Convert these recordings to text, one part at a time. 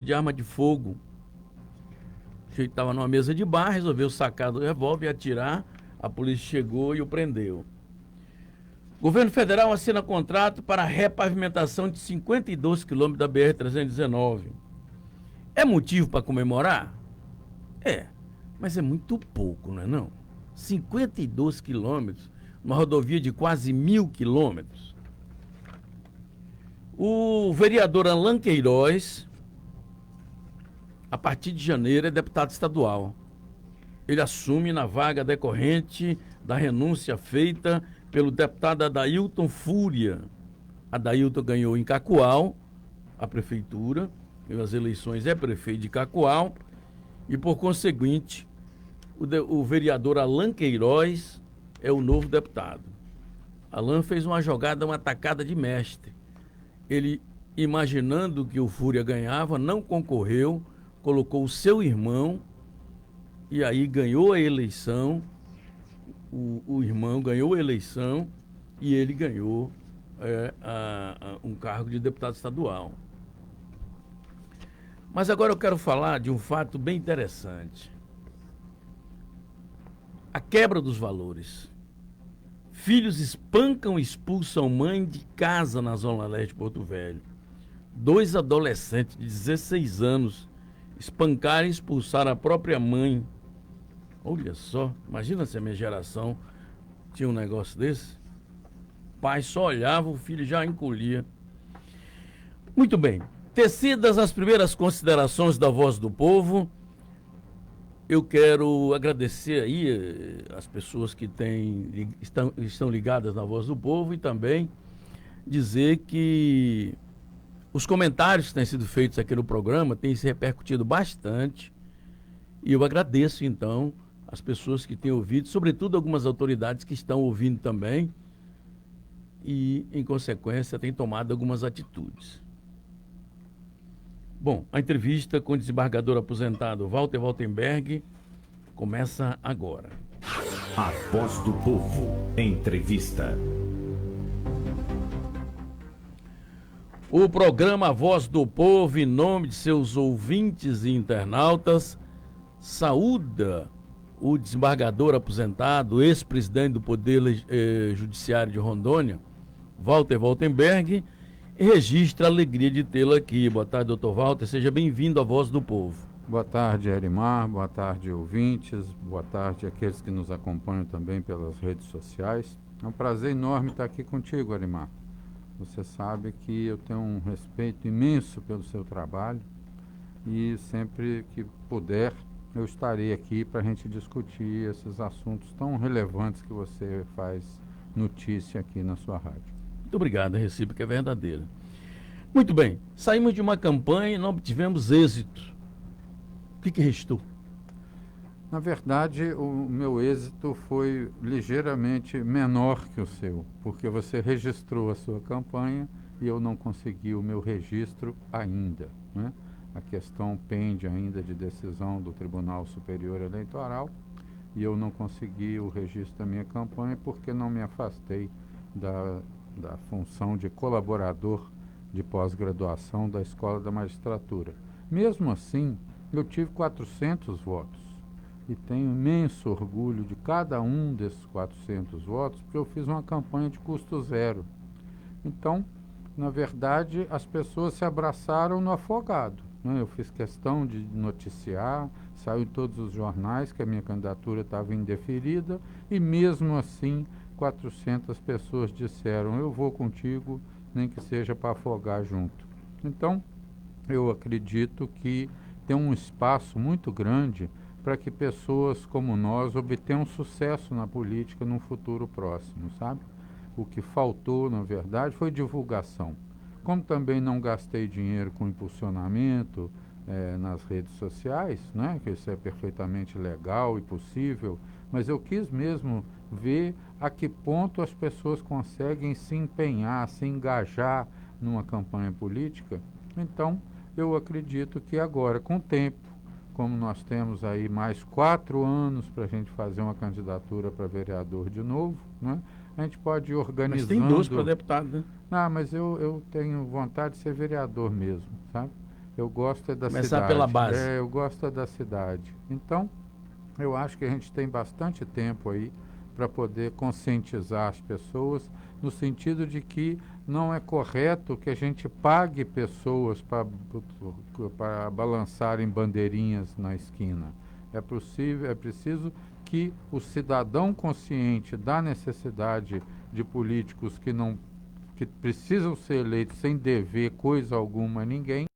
de arma de fogo. O sujeito estava numa mesa de bar, resolveu sacar do revólver e atirar. A polícia chegou e o prendeu. O governo federal assina contrato para a repavimentação de 52 quilômetros da BR-319. É motivo para comemorar? É, mas é muito pouco, não é não? 52 quilômetros, uma rodovia de quase 1.000 quilômetros. O vereador Alan Queiroz, a partir de janeiro, é deputado estadual. Ele assume na vaga decorrente da renúncia feita pelo deputado Adailton Fúria. Adailton ganhou em Cacoal, a prefeitura, as eleições é prefeito de Cacoal, e por conseguinte, o vereador Alan Queiroz é o novo deputado. Alan fez uma jogada, uma tacada de mestre. Ele, imaginando que o Fúria ganhava, não concorreu, colocou o seu irmão e aí ganhou a eleição. O irmão ganhou a eleição e ele ganhou um cargo de deputado estadual. Mas agora eu quero falar de um fato bem interessante. A quebra dos valores. Filhos espancam e expulsam mãe de casa na Zona Leste de Porto Velho. 2 adolescentes de 16 anos espancaram e expulsaram a própria mãe. Olha só, imagina se a minha geração tinha um negócio desse. O pai só olhava, o filho já encolhia. Muito bem. Tecidas as primeiras considerações da Voz do Povo, eu quero agradecer aí as pessoas que estão ligadas na Voz do Povo e também dizer que os comentários que têm sido feitos aqui no programa têm se repercutido bastante e eu agradeço então as pessoas que têm ouvido, sobretudo algumas autoridades que estão ouvindo também e, em consequência, têm tomado algumas atitudes. Bom, a entrevista com o desembargador aposentado Walter Waltenberg começa agora. A Voz do Povo. Entrevista. O programa Voz do Povo, em nome de seus ouvintes e internautas, saúda o desembargador aposentado, ex-presidente do Poder Judiciário de Rondônia, Walter Waltenberg, e registra a alegria de tê-lo aqui. Boa tarde, doutor Walter. Seja bem-vindo à Voz do Povo. Boa tarde, Erimar. Boa tarde, ouvintes. Boa tarde àqueles que nos acompanham também pelas redes sociais. É um prazer enorme estar aqui contigo, Erimar. Você sabe que eu tenho um respeito imenso pelo seu trabalho e sempre que puder eu estarei aqui para a gente discutir esses assuntos tão relevantes que você faz notícia aqui na sua rádio. Muito obrigado, a recíproca é verdadeira. Muito bem, saímos de uma campanha e não obtivemos êxito. O que restou? Na verdade, o meu êxito foi ligeiramente menor que o seu, porque você registrou a sua campanha e eu não consegui o meu registro ainda, né? A questão pende ainda de decisão do Tribunal Superior Eleitoral e eu não consegui o registro da minha campanha porque não me afastei da função de colaborador de pós-graduação da Escola da Magistratura. Mesmo assim, eu tive 400 votos e tenho imenso orgulho de cada um desses 400 votos, porque eu fiz uma campanha de custo zero. Então, na verdade, as pessoas se abraçaram no afogado, né? Eu fiz questão de noticiar, saiu em todos os jornais que a minha candidatura estava indeferida e mesmo assim 400 pessoas disseram, eu vou contigo, nem que seja para afogar junto. Então, eu acredito que tem um espaço muito grande para que pessoas como nós obtenham sucesso na política num futuro próximo, sabe? O que faltou, na verdade, foi divulgação. Como também não gastei dinheiro com impulsionamento nas redes sociais, né? Que isso é perfeitamente legal e possível, mas eu quis mesmo ver a que ponto as pessoas conseguem se empenhar, se engajar numa campanha política. Então, eu acredito que agora, com o tempo, como nós temos aí mais 4 anos para a gente fazer uma candidatura para vereador de novo, né? A gente pode ir organizando... Mas tem 2 para deputado, né? Ah, mas eu tenho vontade de ser vereador mesmo, sabe? Eu gosto é da Começar cidade. pela base. Eu gosto é da cidade. Então, eu acho que a gente tem bastante tempo aí para poder conscientizar as pessoas, no sentido de que não é correto que a gente pague pessoas para balançarem bandeirinhas na esquina. É preciso que o cidadão consciente da necessidade de políticos que precisam ser eleitos sem dever coisa alguma a ninguém,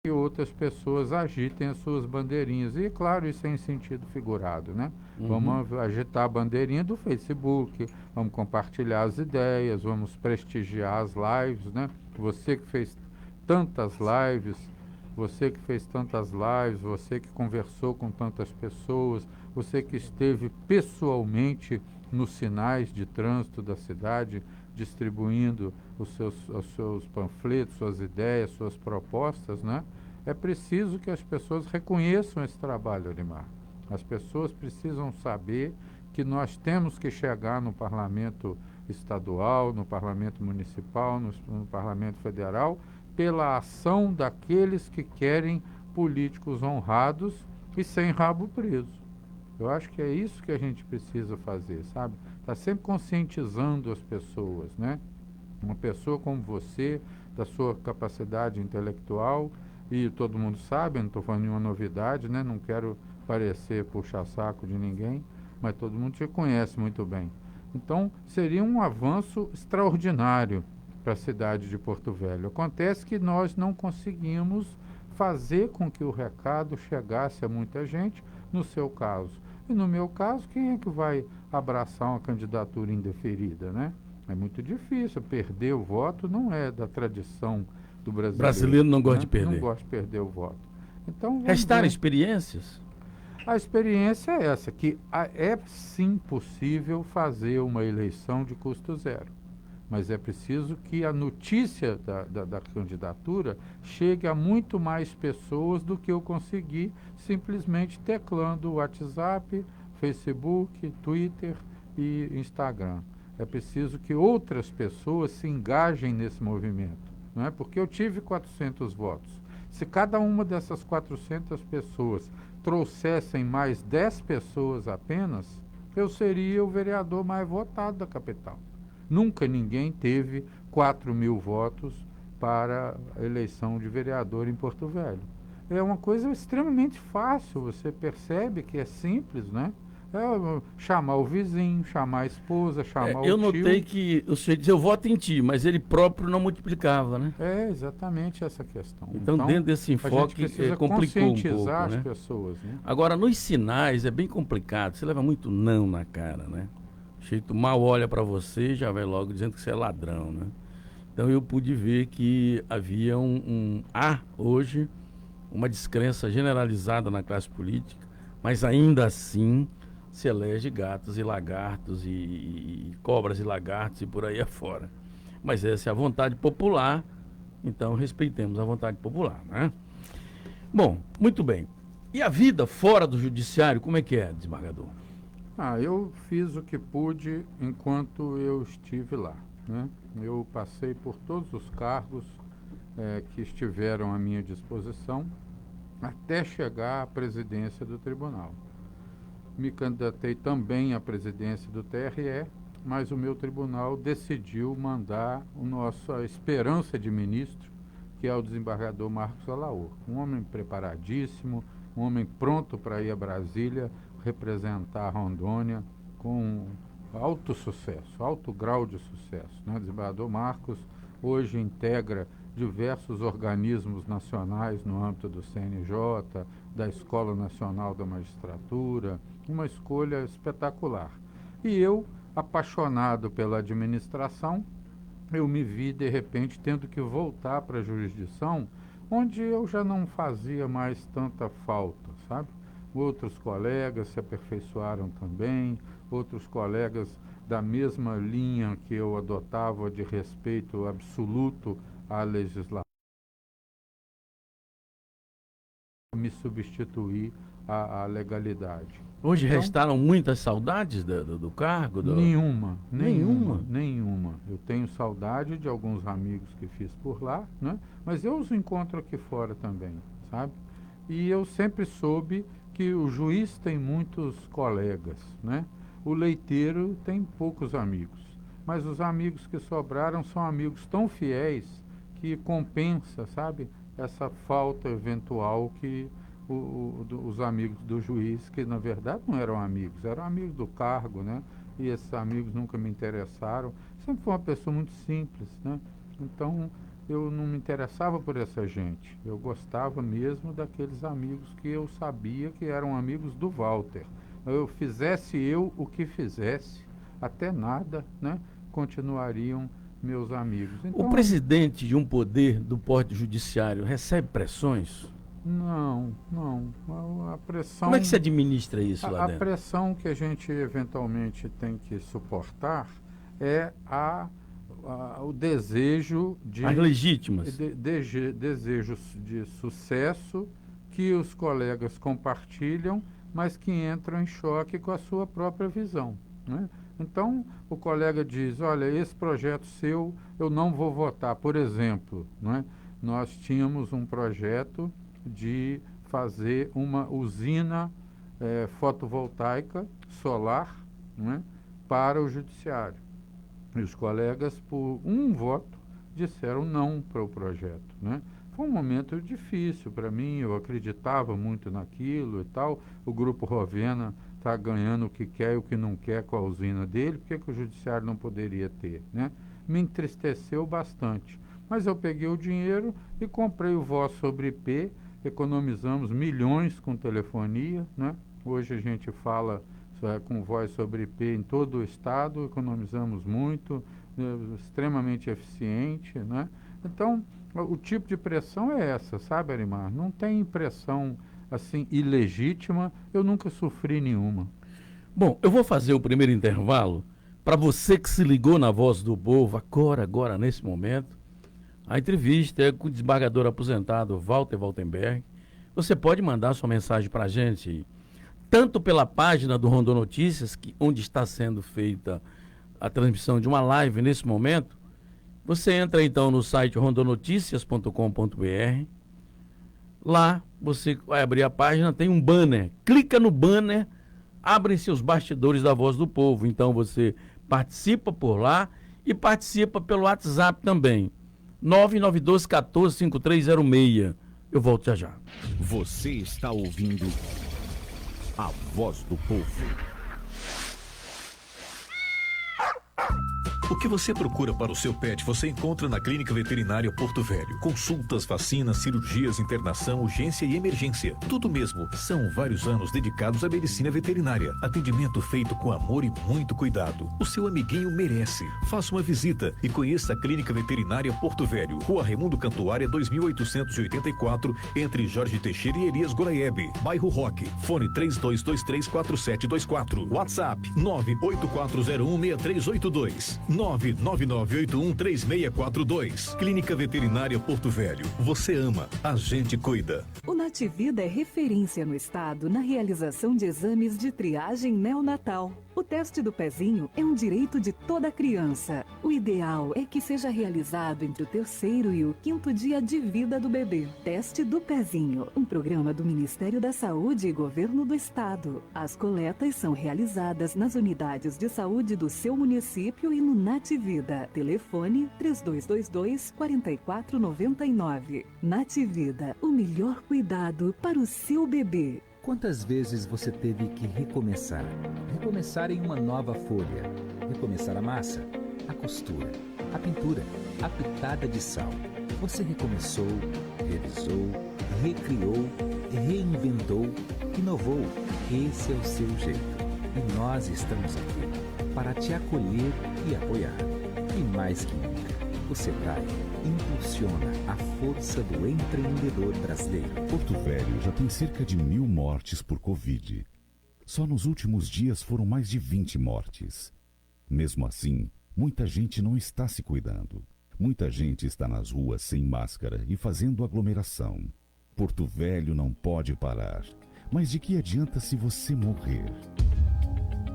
e outras pessoas agitem as suas bandeirinhas. E, claro, isso é em sentido figurado, né? Vamos agitar a bandeirinha do Facebook, vamos compartilhar as ideias, vamos prestigiar as lives, né? Você que fez tantas lives, você que conversou com tantas pessoas, você que esteve pessoalmente nos sinais de trânsito da cidade, distribuindo os seus panfletos, suas ideias, suas propostas, né? É preciso que as pessoas reconheçam esse trabalho, Olimar. As pessoas precisam saber que nós temos que chegar no parlamento estadual, no parlamento municipal, no parlamento federal, pela ação daqueles que querem políticos honrados e sem rabo preso. Eu acho que é isso que a gente precisa fazer, sabe? Tá sempre conscientizando as pessoas, né? Uma pessoa como você, da sua capacidade intelectual, e todo mundo sabe, não estou falando nenhuma novidade, né? Não quero parecer puxa-saco de ninguém, mas todo mundo te conhece muito bem. Então, seria um avanço extraordinário para a cidade de Porto Velho. Acontece que nós não conseguimos fazer com que o recado chegasse a muita gente, no seu caso. E no meu caso, quem é que vai abraçar uma candidatura indeferida, né? É muito difícil. Perder o voto não é da tradição do brasileiro. O brasileiro não gosta de perder. Não gosta de perder o voto. Então, Restar experiências? A experiência é essa, que é sim possível fazer uma eleição de custo zero. Mas é preciso que a notícia da candidatura chegue a muito mais pessoas do que eu consegui simplesmente teclando o WhatsApp, Facebook, Twitter e Instagram. É preciso que outras pessoas se engajem nesse movimento, não é? Porque eu tive 400 votos. Se cada uma dessas 400 pessoas trouxessem mais 10 pessoas apenas, eu seria o vereador mais votado da capital. Nunca ninguém teve 4.000 votos para a eleição de vereador em Porto Velho. É uma coisa extremamente fácil, você percebe que é simples, né? É chamar o vizinho, chamar a esposa, chamar o tio. Eu notei que o senhor dizia, eu voto em ti, mas ele próprio não multiplicava, né? É exatamente essa questão. Então dentro desse enfoque, complicou um pouco, as né? pessoas, né? Agora, nos sinais é bem complicado, você leva muito não na cara, né? O jeito mal olha para você, já vai logo dizendo que você é ladrão, né? Então eu pude ver que havia há hoje uma descrença generalizada na classe política, mas ainda assim se elege gatos e lagartos e cobras e lagartos e por aí afora. Mas essa é a vontade popular, então respeitemos a vontade popular, né? Bom, muito bem. E a vida fora do judiciário, como é que é, desembargador? Eu fiz o que pude enquanto eu estive lá, né? Eu passei por todos os cargos que estiveram à minha disposição até chegar à presidência do tribunal. Me candidatei também à presidência do TRE, mas o meu tribunal decidiu mandar a esperança de ministro, que é o desembargador Marcos Alaor. Um homem preparadíssimo, um homem pronto para ir a Brasília representar Rondônia com alto sucesso, alto grau de sucesso, né? O desembargador Marcos hoje integra diversos organismos nacionais no âmbito do CNJ, da Escola Nacional da Magistratura, uma escolha espetacular. E eu, apaixonado pela administração, eu me vi, de repente, tendo que voltar para a jurisdição, onde eu já não fazia mais tanta falta, sabe? Outros colegas se aperfeiçoaram também, outros colegas da mesma linha que eu adotava de respeito absoluto à legislação, me substituir a legalidade. Hoje Então, restaram muitas saudades do cargo? Nenhuma. Nenhuma? Eu tenho saudade de alguns amigos que fiz por lá, né? Mas eu os encontro aqui fora também, sabe? E eu sempre soube que o juiz tem muitos colegas, né? O leiteiro tem poucos amigos, mas os amigos que sobraram são amigos tão fiéis que compensa, sabe, essa falta eventual que os amigos do juiz, que na verdade não eram amigos do cargo, né? E esses amigos nunca me interessaram. Sempre fui uma pessoa muito simples, né? Então eu não me interessava por essa gente. Eu gostava mesmo daqueles amigos que eu sabia que eram amigos do Walter. Eu fizesse eu o que fizesse, até nada, né? Continuariam meus amigos. Então, o presidente de um poder do porte judiciário recebe pressões? Não. A pressão... Como é que se administra isso lá A dentro? pressão que a gente eventualmente tem que suportar é o desejo de... As legítimas? Desejos de sucesso que os colegas compartilham, mas que entram em choque com a sua própria visão, né? Então, o colega diz, olha, esse projeto seu eu não vou votar. Por exemplo, né? Nós tínhamos um projeto de fazer uma usina fotovoltaica solar, né, para o judiciário. E os colegas, por um voto, disseram não para o projeto, né? Foi um momento difícil para mim, eu acreditava muito naquilo e tal. O Grupo Rovena está ganhando o que quer e o que não quer com a usina dele, por que o judiciário não poderia ter, né? Me entristeceu bastante. Mas eu peguei o dinheiro e comprei o Voz sobre IP, economizamos milhões com telefonia, né? Hoje a gente fala com voz sobre IP em todo o estado, economizamos muito, extremamente eficiente, né? Então, o tipo de pressão é essa, sabe, Arimar? Não tem pressão assim ilegítima, eu nunca sofri nenhuma. Bom, eu vou fazer o primeiro intervalo. Para você que se ligou na Voz do Povo, agora, nesse momento, a entrevista é com o desembargador aposentado Walter Waltenberg. Você pode mandar sua mensagem para a gente, tanto pela página do Rondon Notícias, onde está sendo feita a transmissão de uma live nesse momento. Você entra então no site rondonoticias.com.br. Lá você vai abrir a página, tem um banner. Clica no banner, abrem-se os bastidores da Voz do Povo. Então você participa por lá e participa pelo WhatsApp também. 9912-145306. Eu volto já. Você está ouvindo a Voz do Povo. O que você procura para o seu pet, você encontra na Clínica Veterinária Porto Velho. Consultas, vacinas, cirurgias, internação, urgência e emergência. Tudo mesmo. São vários anos dedicados à medicina veterinária. Atendimento feito com amor e muito cuidado. O seu amiguinho merece. Faça uma visita e conheça a Clínica Veterinária Porto Velho. Rua Raimundo Cantuária, 2884, entre Jorge Teixeira e Elias Goraebe. Bairro Roque. Fone 32234724. WhatsApp 984016382. 999813642. Clínica Veterinária Porto Velho. Você ama, a gente cuida. O Nativida é referência no estado na realização de exames de triagem neonatal. O teste do pezinho é um direito de toda criança. O ideal é que seja realizado entre o 3º e o 5º dia de vida do bebê. Teste do pezinho, um programa do Ministério da Saúde e Governo do Estado. As coletas são realizadas nas unidades de saúde do seu município e no Nativida. Telefone 3222-4499. Nativida, o melhor cuidado para o seu bebê. Quantas vezes você teve que recomeçar? Recomeçar em uma nova folha. Recomeçar a massa, a costura, a pintura, a pitada de sal. Você recomeçou, revisou, recriou, reinventou, inovou. Esse é o seu jeito. E nós estamos aqui para te acolher e apoiar. E mais que nunca, o Sebrae impulsiona a força do empreendedor brasileiro. Porto Velho já tem cerca de 1.000 mortes por Covid. Só nos últimos dias foram mais de 20 mortes. Mesmo assim, muita gente não está se cuidando. Muita gente está nas ruas sem máscara e fazendo aglomeração. Porto Velho não pode parar. Mas de que adianta se você morrer?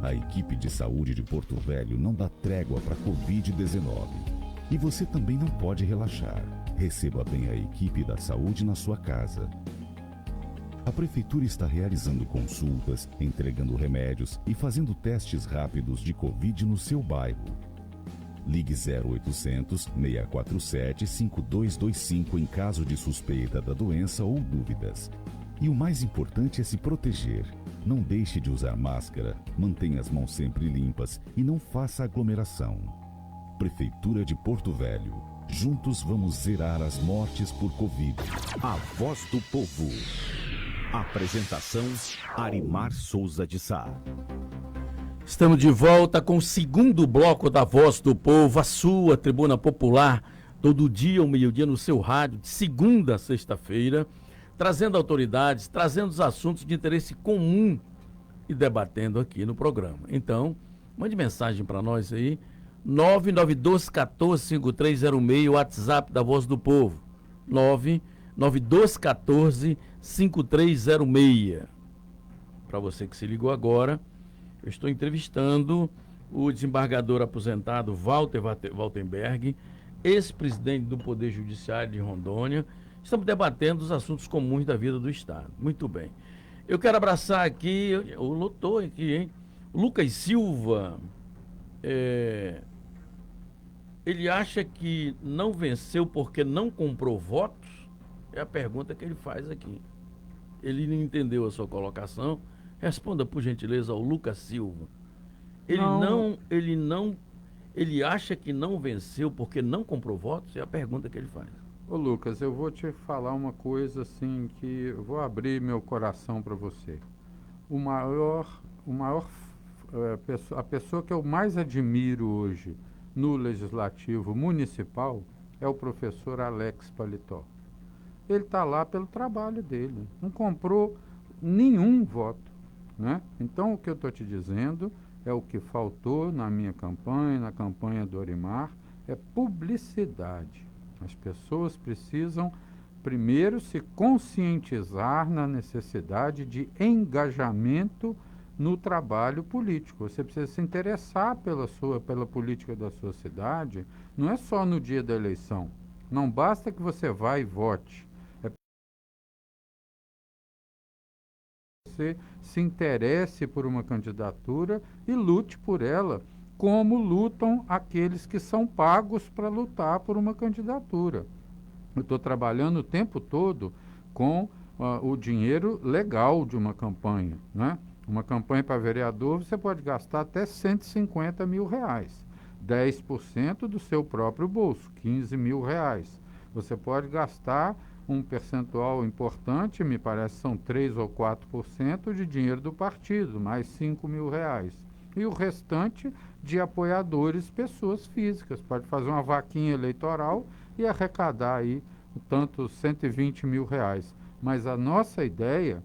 A equipe de saúde de Porto Velho não dá trégua para a Covid-19. E você também não pode relaxar. Receba bem a equipe da saúde na sua casa. A Prefeitura está realizando consultas, entregando remédios e fazendo testes rápidos de Covid no seu bairro. Ligue 0800 647 5225 em caso de suspeita da doença ou dúvidas. E o mais importante é se proteger. Não deixe de usar máscara, mantenha as mãos sempre limpas e não faça aglomeração. Prefeitura de Porto Velho. Juntos vamos zerar as mortes por Covid. A Voz do Povo. Apresentação: Arimar Souza de Sá. Estamos de volta com o segundo bloco da Voz do Povo, a sua tribuna popular, todo dia, ao meio-dia, no seu rádio, de segunda a sexta-feira, trazendo autoridades, trazendo os assuntos de interesse comum e debatendo aqui no programa. Então, mande mensagem para nós aí, 992145306, WhatsApp da Voz do Povo, 992145306. Para você que se ligou agora, eu estou entrevistando o desembargador aposentado Walter Waltenberg, ex-presidente do Poder Judiciário de Rondônia. Estamos debatendo os assuntos comuns da vida do Estado. Muito bem. Eu quero abraçar aqui, o lotou aqui, hein? O Lucas Silva. Ele acha que não venceu porque não comprou votos? É a pergunta que ele faz aqui. Ele não entendeu a sua colocação. Responda, por gentileza, ao Lucas Silva. Ele acha que não venceu porque não comprou votos? É a pergunta que ele faz. Ô Lucas, eu vou te falar uma coisa assim que eu vou abrir meu coração para você. A pessoa que eu mais admiro hoje no Legislativo Municipal é o professor Alex Paletó. Ele está lá pelo trabalho dele, não comprou nenhum voto, né? Então o que eu estou te dizendo é o que faltou na minha campanha, na campanha do Arimar, é publicidade. As pessoas precisam primeiro se conscientizar na necessidade de engajamento no trabalho político. Você precisa se interessar pela política da sua cidade, não é só no dia da eleição. Não basta que você vá e vote. É que você se interesse por uma candidatura e lute por ela, como lutam aqueles que são pagos para lutar por uma candidatura. Eu estou trabalhando o tempo todo com o dinheiro legal de uma campanha, né? Uma campanha para vereador, você pode gastar até R$150 mil, 10% do seu próprio bolso, R$15 mil. Você pode gastar um percentual importante, me parece são 3 ou 4% de dinheiro do partido, mais R$5 mil. E o restante de apoiadores, pessoas físicas. Pode fazer uma vaquinha eleitoral e arrecadar aí, tanto R$120 mil. Mas a nossa ideia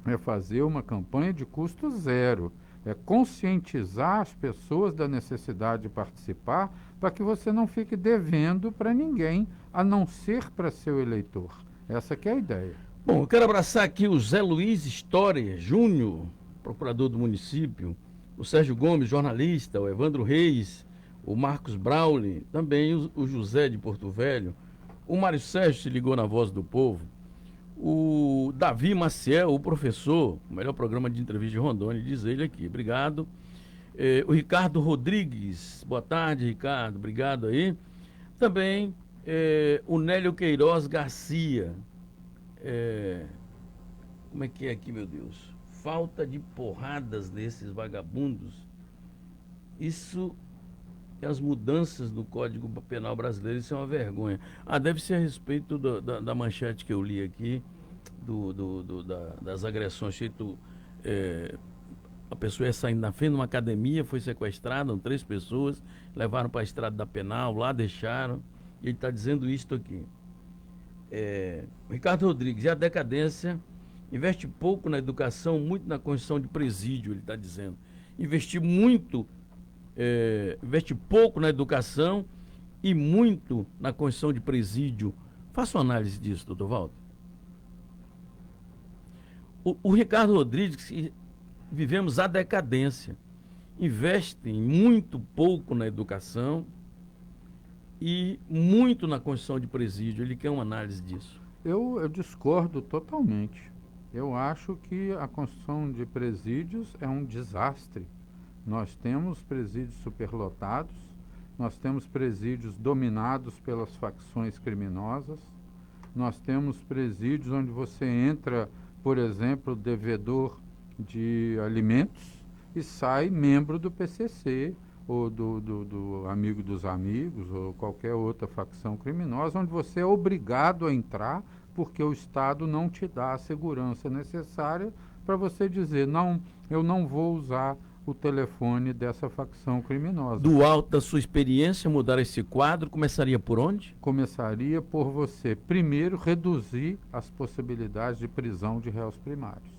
é fazer uma campanha de custo zero, é conscientizar as pessoas da necessidade de participar para que você não fique devendo para ninguém, a não ser para seu eleitor. Essa que é a ideia. Bom, eu quero abraçar aqui o Zé Luiz História Júnior, procurador do município, o Sérgio Gomes, jornalista, o Evandro Reis, o Marcos Brauli, também o José de Porto Velho, o Mário Sérgio se ligou na Voz do Povo, o Davi Maciel, o professor, o melhor programa de entrevista de Rondônia, diz ele aqui, obrigado. O Ricardo Rodrigues, boa tarde, Ricardo, obrigado aí. Também o Nélio Queiroz Garcia, como é que é aqui, meu Deus? Falta de porradas desses vagabundos. Isso é as mudanças do Código Penal brasileiro, isso é uma vergonha. Deve ser a respeito da manchete que eu li aqui, das agressões feito, a pessoa ia saindo na frente de uma academia, foi sequestrada, 3 pessoas, levaram para a estrada da Penal, lá deixaram, e ele está dizendo isto aqui. Ricardo Rodrigues, e a decadência investe pouco na educação, muito na construção de presídio, ele está dizendo. Investe pouco na educação e muito na construção de presídio. Faça uma análise disso, doutor Walter. O Ricardo Rodrigues, vivemos a decadência. Investem muito pouco na educação e muito na construção de presídio. Ele quer uma análise disso. Eu discordo totalmente. Eu acho que a construção de presídios é um desastre. Nós temos presídios superlotados, nós temos presídios dominados pelas facções criminosas, nós temos presídios onde você entra, por exemplo, devedor de alimentos e sai membro do PCC ou do Amigo dos Amigos ou qualquer outra facção criminosa, onde você é obrigado a entrar porque o Estado não te dá a segurança necessária para você dizer, não, eu não vou usar o telefone dessa facção criminosa. Do alto da sua experiência, mudar esse quadro, começaria por onde? Começaria por você, primeiro, reduzir as possibilidades de prisão de réus primários.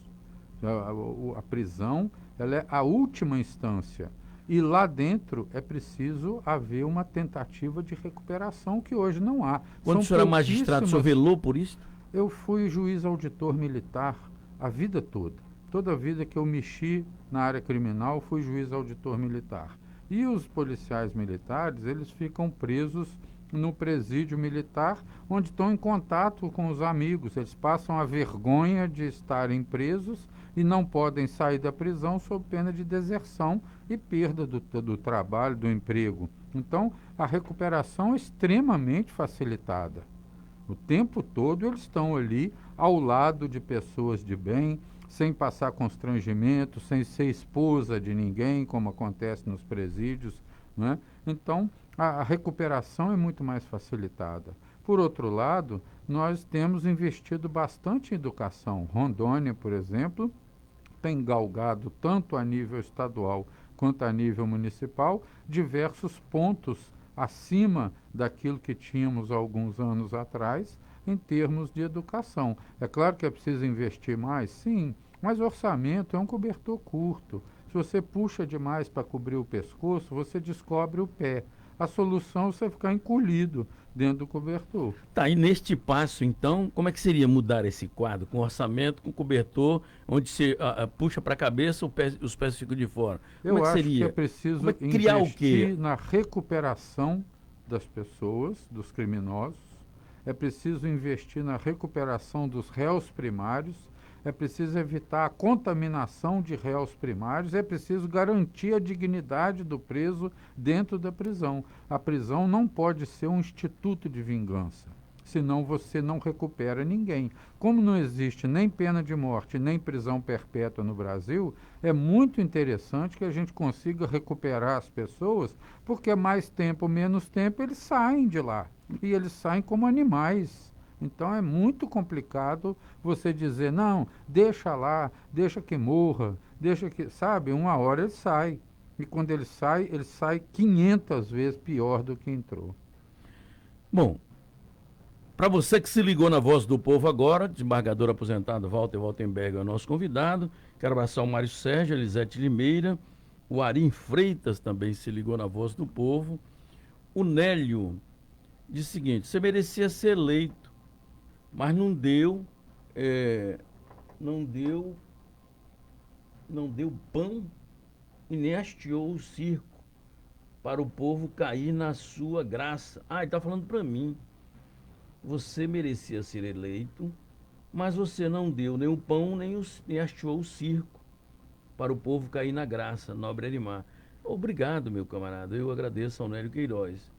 A prisão, ela é a última instância. E lá dentro é preciso haver uma tentativa de recuperação que hoje não há. Quando o senhor era magistrado, o senhor velou por isso? Eu fui juiz auditor militar a vida toda. Toda a vida que eu mexi na área criminal, fui juiz auditor militar. E os policiais militares, eles ficam presos no presídio militar, onde estão em contato com os amigos. Eles passam a vergonha de estarem presos e não podem sair da prisão sob pena de deserção e perda do trabalho, do emprego. Então, a recuperação é extremamente facilitada. O tempo todo eles estão ali ao lado de pessoas de bem, sem passar constrangimento, sem ser esposa de ninguém, como acontece nos presídios, né? Então, a recuperação é muito mais facilitada. Por outro lado, nós temos investido bastante em educação. Rondônia, por exemplo, tem galgado, tanto a nível estadual quanto a nível municipal, diversos pontos acima daquilo que tínhamos há alguns anos atrás, em termos de educação. É claro que é preciso investir mais, sim, mas o orçamento é um cobertor curto. Se você puxa demais para cobrir o pescoço, você descobre o pé. A solução é você ficar encolhido dentro do cobertor. Tá, e neste passo, então, como é que seria mudar esse quadro? Com orçamento, com cobertor, onde você puxa para a cabeça, os pés ficam de fora. Eu como é que acho seria? que é preciso criar investir o quê? na recuperação das pessoas, dos criminosos. É preciso investir na recuperação dos réus primários. É preciso evitar a contaminação de réus primários, é preciso garantir a dignidade do preso dentro da prisão. A prisão não pode ser um instituto de vingança, senão você não recupera ninguém. Como não existe nem pena de morte, nem prisão perpétua no Brasil, é muito interessante que a gente consiga recuperar as pessoas, porque mais tempo, menos tempo, eles saem de lá. E eles saem como animais. Então é muito complicado você dizer, não, deixa lá, deixa que morra, deixa que, sabe, uma hora ele sai. E quando ele sai 500 vezes pior do que entrou. Bom, para você que se ligou na Voz do Povo agora, desembargador aposentado Walter Waltenberg é o nosso convidado, quero abraçar o Mário Sérgio, Elisete Limeira, o Arim Freitas também se ligou na Voz do Povo. O Nélio diz o seguinte, você merecia ser eleito, mas não deu pão e nem hasteou o circo para o povo cair na sua graça. Ah, ele está falando para mim. Você merecia ser eleito, mas você não deu nem o pão, nem hasteou o circo para o povo cair na graça, nobre Arimar. Obrigado, meu camarada. Eu agradeço ao Nélio Queiroz.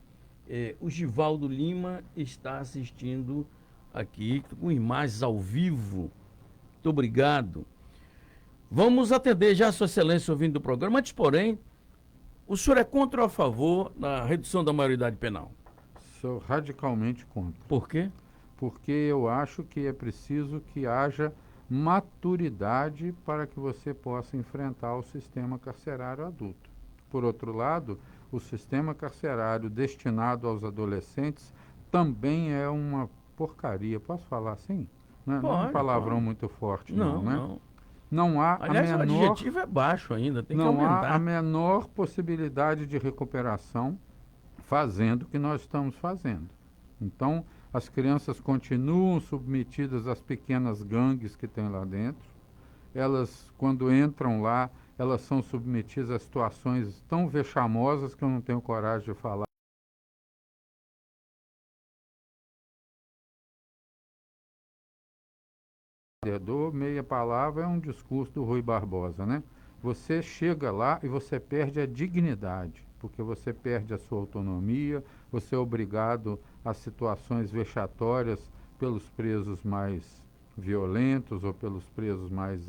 O Givaldo Lima está assistindo aqui com imagens ao vivo. Muito obrigado. Vamos atender já a Sua Excelência ouvindo o programa. Antes, porém, o senhor é contra ou a favor da redução da maioridade penal? Sou radicalmente contra. Por quê? Porque eu acho que é preciso que haja maturidade para que você possa enfrentar o sistema carcerário adulto. Por outro lado, o sistema carcerário destinado aos adolescentes também é uma porcaria. Posso falar assim? Não é um palavrão muito forte, não, né? Não há Aliás, o adjetivo é baixo ainda, tem que aumentar. Não há a menor possibilidade de recuperação fazendo o que nós estamos fazendo. Então, as crianças continuam submetidas às pequenas gangues que tem lá dentro. elas, quando entram lá, elas são submetidas a situações tão vexamosas que eu não tenho coragem de falar. Meia palavra é um discurso do Rui Barbosa, né? Você chega lá e você perde a dignidade, porque você perde a sua autonomia, você é obrigado a situações vexatórias pelos presos mais violentos ou pelos presos mais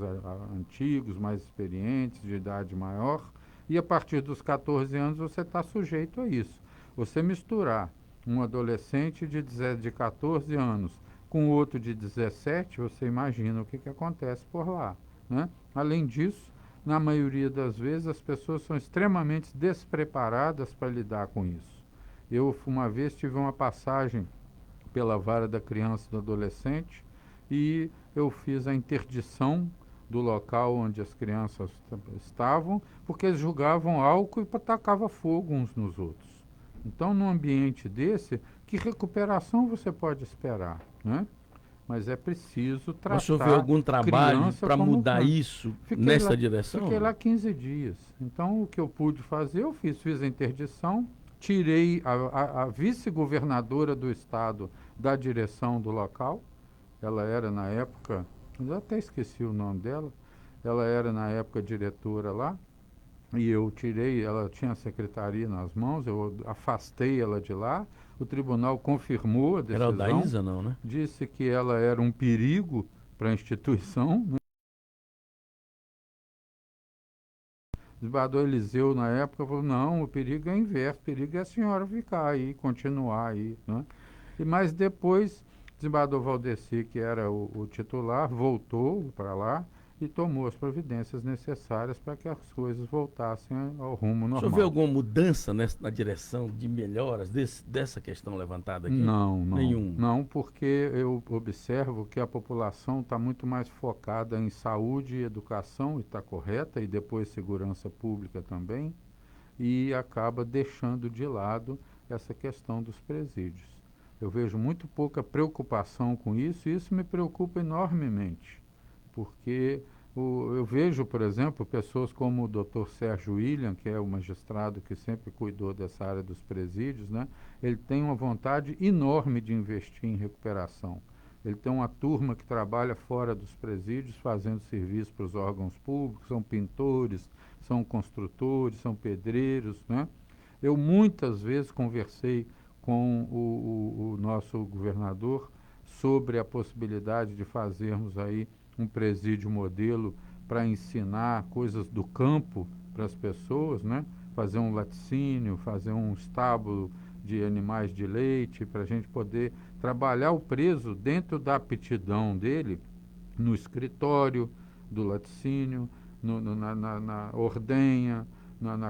antigos, mais experientes, de idade maior, e a partir dos 14 anos você está sujeito a isso. Você misturar um adolescente de 14 anos com outro de 17, você imagina o que acontece por lá, né? Além disso, na maioria das vezes, as pessoas são extremamente despreparadas para lidar com isso. Eu, uma vez, tive uma passagem pela vara da criança e do adolescente e eu fiz a interdição do local onde as crianças estavam, porque eles jogavam álcool e tacavam fogo uns nos outros. Então, num ambiente desse, que recuperação você pode esperar, né? Mas é preciso tratar. Mas o senhor vê algum trabalho para mudar isso nessa direção? Fiquei lá 15 dias. Então, o que eu pude fazer, eu fiz a interdição, tirei a vice-governadora do estado da direção do local. Ela era, na época, eu até esqueci o nome dela, ela era, na época, diretora lá. E eu tirei, ela tinha a secretaria nas mãos, eu afastei ela de lá. O tribunal confirmou a decisão. Era o da Isa, não, né? Disse que ela era um perigo para a instituição, né? O desembargador Eliseu, na época, falou, não, o perigo é inverso, o perigo é a senhora ficar aí, continuar aí, né? Mas depois, o desembargador Valdeci, que era o titular, voltou para lá e tomou as providências necessárias para que as coisas voltassem ao rumo normal. O senhor vê alguma mudança na direção de melhoras dessa questão levantada aqui? Não. Nenhum. Não, porque eu observo que a população está muito mais focada em saúde e educação, e está correta, e depois segurança pública também, e acaba deixando de lado essa questão dos presídios. Eu vejo muito pouca preocupação com isso, e isso me preocupa enormemente. Porque eu vejo, por exemplo, pessoas como o Dr. Sérgio William, que é o magistrado que sempre cuidou dessa área dos presídios, né? Ele tem uma vontade enorme de investir em recuperação. Ele tem uma turma que trabalha fora dos presídios, fazendo serviço para os órgãos públicos, são pintores, são construtores, são pedreiros, né? Eu muitas vezes conversei com o nosso governador sobre a possibilidade de fazermos aí um presídio modelo para ensinar coisas do campo para as pessoas, né? Fazer um laticínio, fazer um estábulo de animais de leite, para a gente poder trabalhar o preso dentro da aptidão dele, no escritório do laticínio, na ordenha,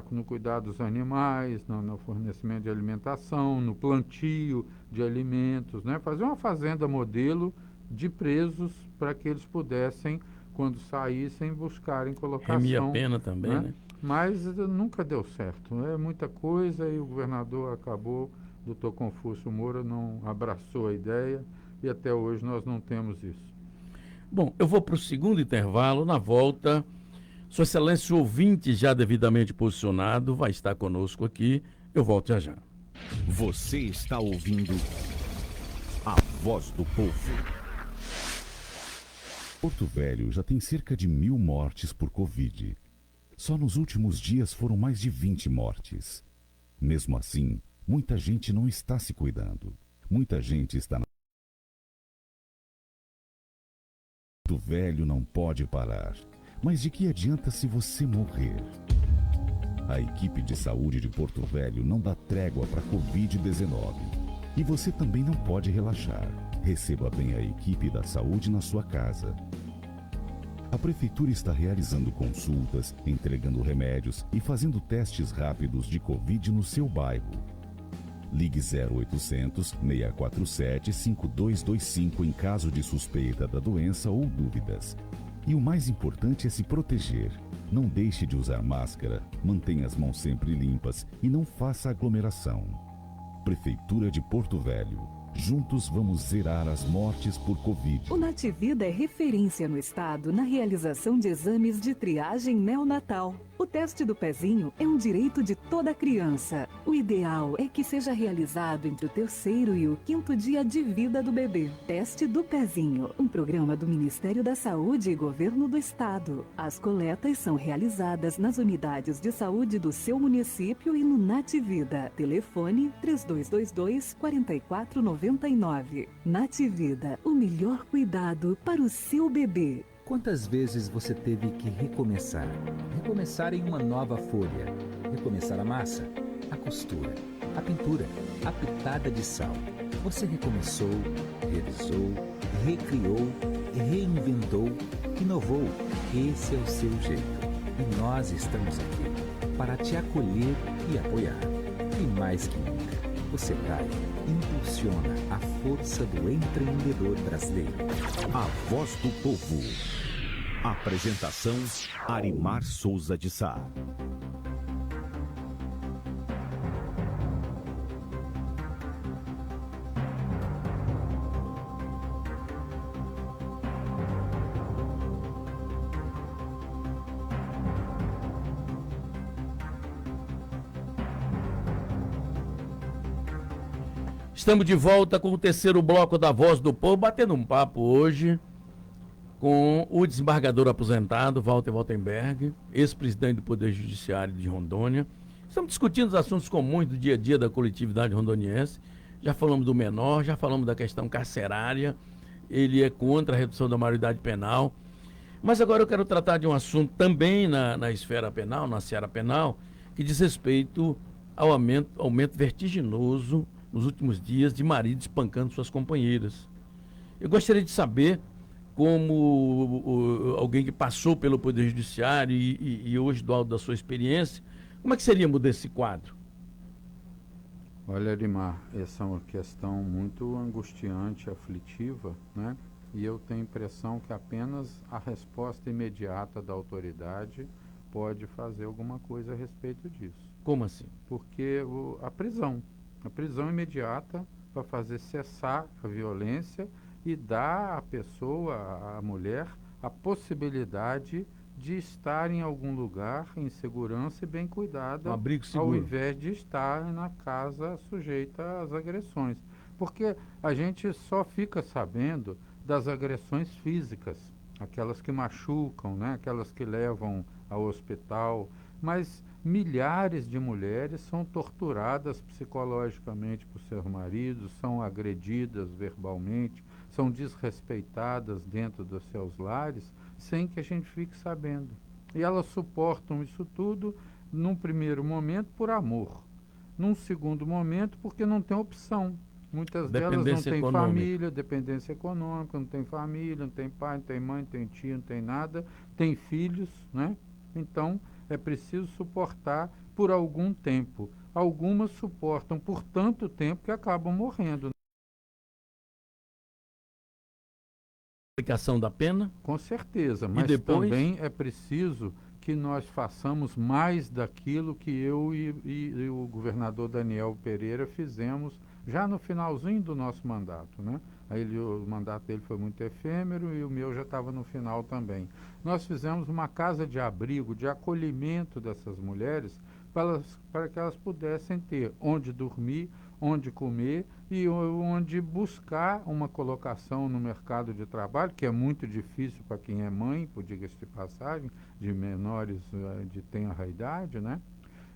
no cuidado dos animais, no fornecimento de alimentação, no plantio de alimentos, né? Fazer uma fazenda modelo de presos para que eles pudessem, quando saíssem, buscarem colocação. Remir a pena também, né? Mas nunca deu certo. É muita coisa e o governador acabou, doutor Confúcio Moura não abraçou a ideia e até hoje nós não temos isso. Bom, eu vou para o segundo intervalo. Na volta, Sua Excelência, o ouvinte já devidamente posicionado, vai estar conosco aqui. Eu volto já já. Você está ouvindo a Voz do Povo. Porto Velho já tem cerca de 1.000 mortes por Covid. Só nos últimos dias foram mais de 20 mortes. Mesmo assim, muita gente não está se cuidando. Muita gente está na... Porto Velho não pode parar. Mas de que adianta se você morrer? A equipe de saúde de Porto Velho não dá trégua para Covid-19. E você também não pode relaxar. Receba bem a equipe da saúde na sua casa. A Prefeitura está realizando consultas, entregando remédios e fazendo testes rápidos de Covid no seu bairro. Ligue 0800 647 5225 em caso de suspeita da doença ou dúvidas. E o mais importante é se proteger. Não deixe de usar máscara, mantenha as mãos sempre limpas e não faça aglomeração. Prefeitura de Porto Velho. Juntos vamos zerar as mortes por Covid. O Nativida é referência no estado na realização de exames de triagem neonatal. O teste do pezinho é um direito de toda criança. O ideal é que seja realizado entre o terceiro e o quinto dia de vida do bebê. Teste do pezinho, um programa do Ministério da Saúde e Governo do Estado. As coletas são realizadas nas unidades de saúde do seu município e no Nativida. Telefone 3222-4499. Nativida, o melhor cuidado para o seu bebê. Quantas vezes você teve que recomeçar? Recomeçar em uma nova folha. Recomeçar a massa, a costura, a pintura, a pitada de sal. Você recomeçou, revisou, recriou, reinventou, inovou. Esse é o seu jeito. E nós estamos aqui para te acolher e apoiar. E mais que nunca, o Sebrae impulsiona a força do empreendedor brasileiro. A Voz do Povo. Apresentação: Arimar Souza de Sá. Estamos de volta com o terceiro bloco da Voz do Povo, batendo um papo hoje com o desembargador aposentado, Walter Waltenberg, ex-presidente do Poder Judiciário de Rondônia. Estamos discutindo os assuntos comuns do dia a dia da coletividade rondoniense. Já falamos do menor, já falamos da questão carcerária. Ele é contra a redução da maioridade penal. Mas agora eu quero tratar de um assunto também na esfera penal, na seara penal, que diz respeito ao aumento vertiginoso nos últimos dias de maridos espancando suas companheiras. Eu gostaria de saber como alguém que passou pelo Poder Judiciário e hoje do alto da sua experiência, como é que seria mudar esse quadro? Olha, Arimar, essa é uma questão muito angustiante, aflitiva, né? E eu tenho a impressão que apenas a resposta imediata da autoridade pode fazer alguma coisa a respeito disso. Como assim? Porque a prisão imediata para fazer cessar a violência e dar à pessoa, à mulher, a possibilidade de estar em algum lugar em segurança e bem cuidada, um abrigo seguro, ao invés de estar na casa sujeita às agressões. Porque a gente só fica sabendo das agressões físicas, aquelas que machucam, né? Aquelas que levam ao hospital, mas milhares de mulheres são torturadas psicologicamente por seus maridos, são agredidas verbalmente, são desrespeitadas dentro dos seus lares, sem que a gente fique sabendo. E elas suportam isso tudo, num primeiro momento, por amor. Num segundo momento, porque não tem opção. Muitas delas não têm família, dependência econômica, não tem família, não tem pai, não tem mãe, não tem tio, não tem nada, tem filhos, né? Então, é preciso suportar por algum tempo. Algumas suportam por tanto tempo que acabam morrendo. Aplicação da pena? Com certeza, mas depois? Também é preciso que nós façamos mais daquilo que eu e o governador Daniel Pereira fizemos já no finalzinho do nosso mandato, né? O mandato dele foi muito efêmero e o meu já estava no final também. Nós fizemos uma casa de abrigo, de acolhimento dessas mulheres, para que elas pudessem ter onde dormir, onde comer e onde buscar uma colocação no mercado de trabalho, que é muito difícil para quem é mãe, por diga-se de passagem, de menores de tenra idade, né?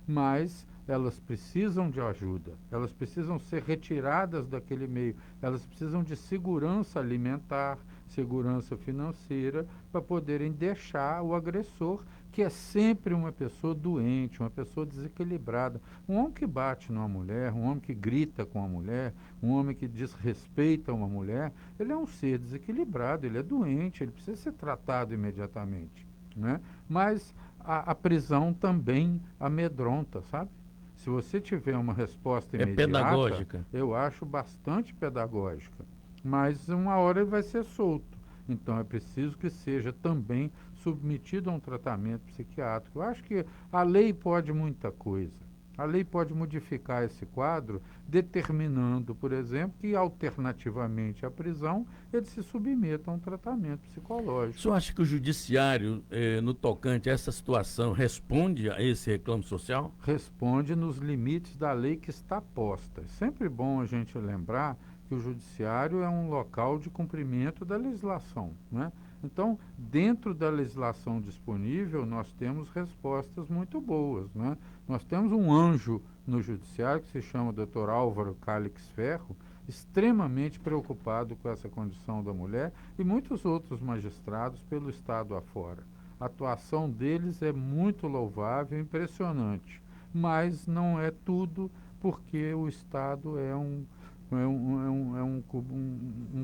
Mas elas precisam de ajuda, elas precisam ser retiradas daquele meio, elas precisam de segurança alimentar, segurança financeira, para poderem deixar o agressor, que é sempre uma pessoa doente, uma pessoa desequilibrada. Um homem que bate numa mulher, um homem que grita com a mulher, um homem que desrespeita uma mulher, ele é um ser desequilibrado, ele é doente, ele precisa ser tratado imediatamente, né? Mas a prisão também amedronta, sabe? Se você tiver uma resposta imediata, pedagógica. Eu acho bastante pedagógica, mas uma hora ele vai ser solto. Então é preciso que seja também submetido a um tratamento psiquiátrico. Eu acho que a lei pode muita coisa. A lei pode modificar esse quadro, determinando, por exemplo, que alternativamente à prisão, ele se submeta a um tratamento psicológico. O senhor acha que o judiciário, no tocante a essa situação, responde a esse reclame social? Responde nos limites da lei que está posta. É sempre bom a gente lembrar que o judiciário é um local de cumprimento da legislação, né? Então, dentro da legislação disponível, nós temos respostas muito boas, né? Nós temos um anjo no judiciário que se chama Dr. Álvaro Calix Ferro, extremamente preocupado com essa condição da mulher, e muitos outros magistrados pelo estado afora. A atuação deles é muito louvável, impressionante, mas não é tudo, porque o Estado é um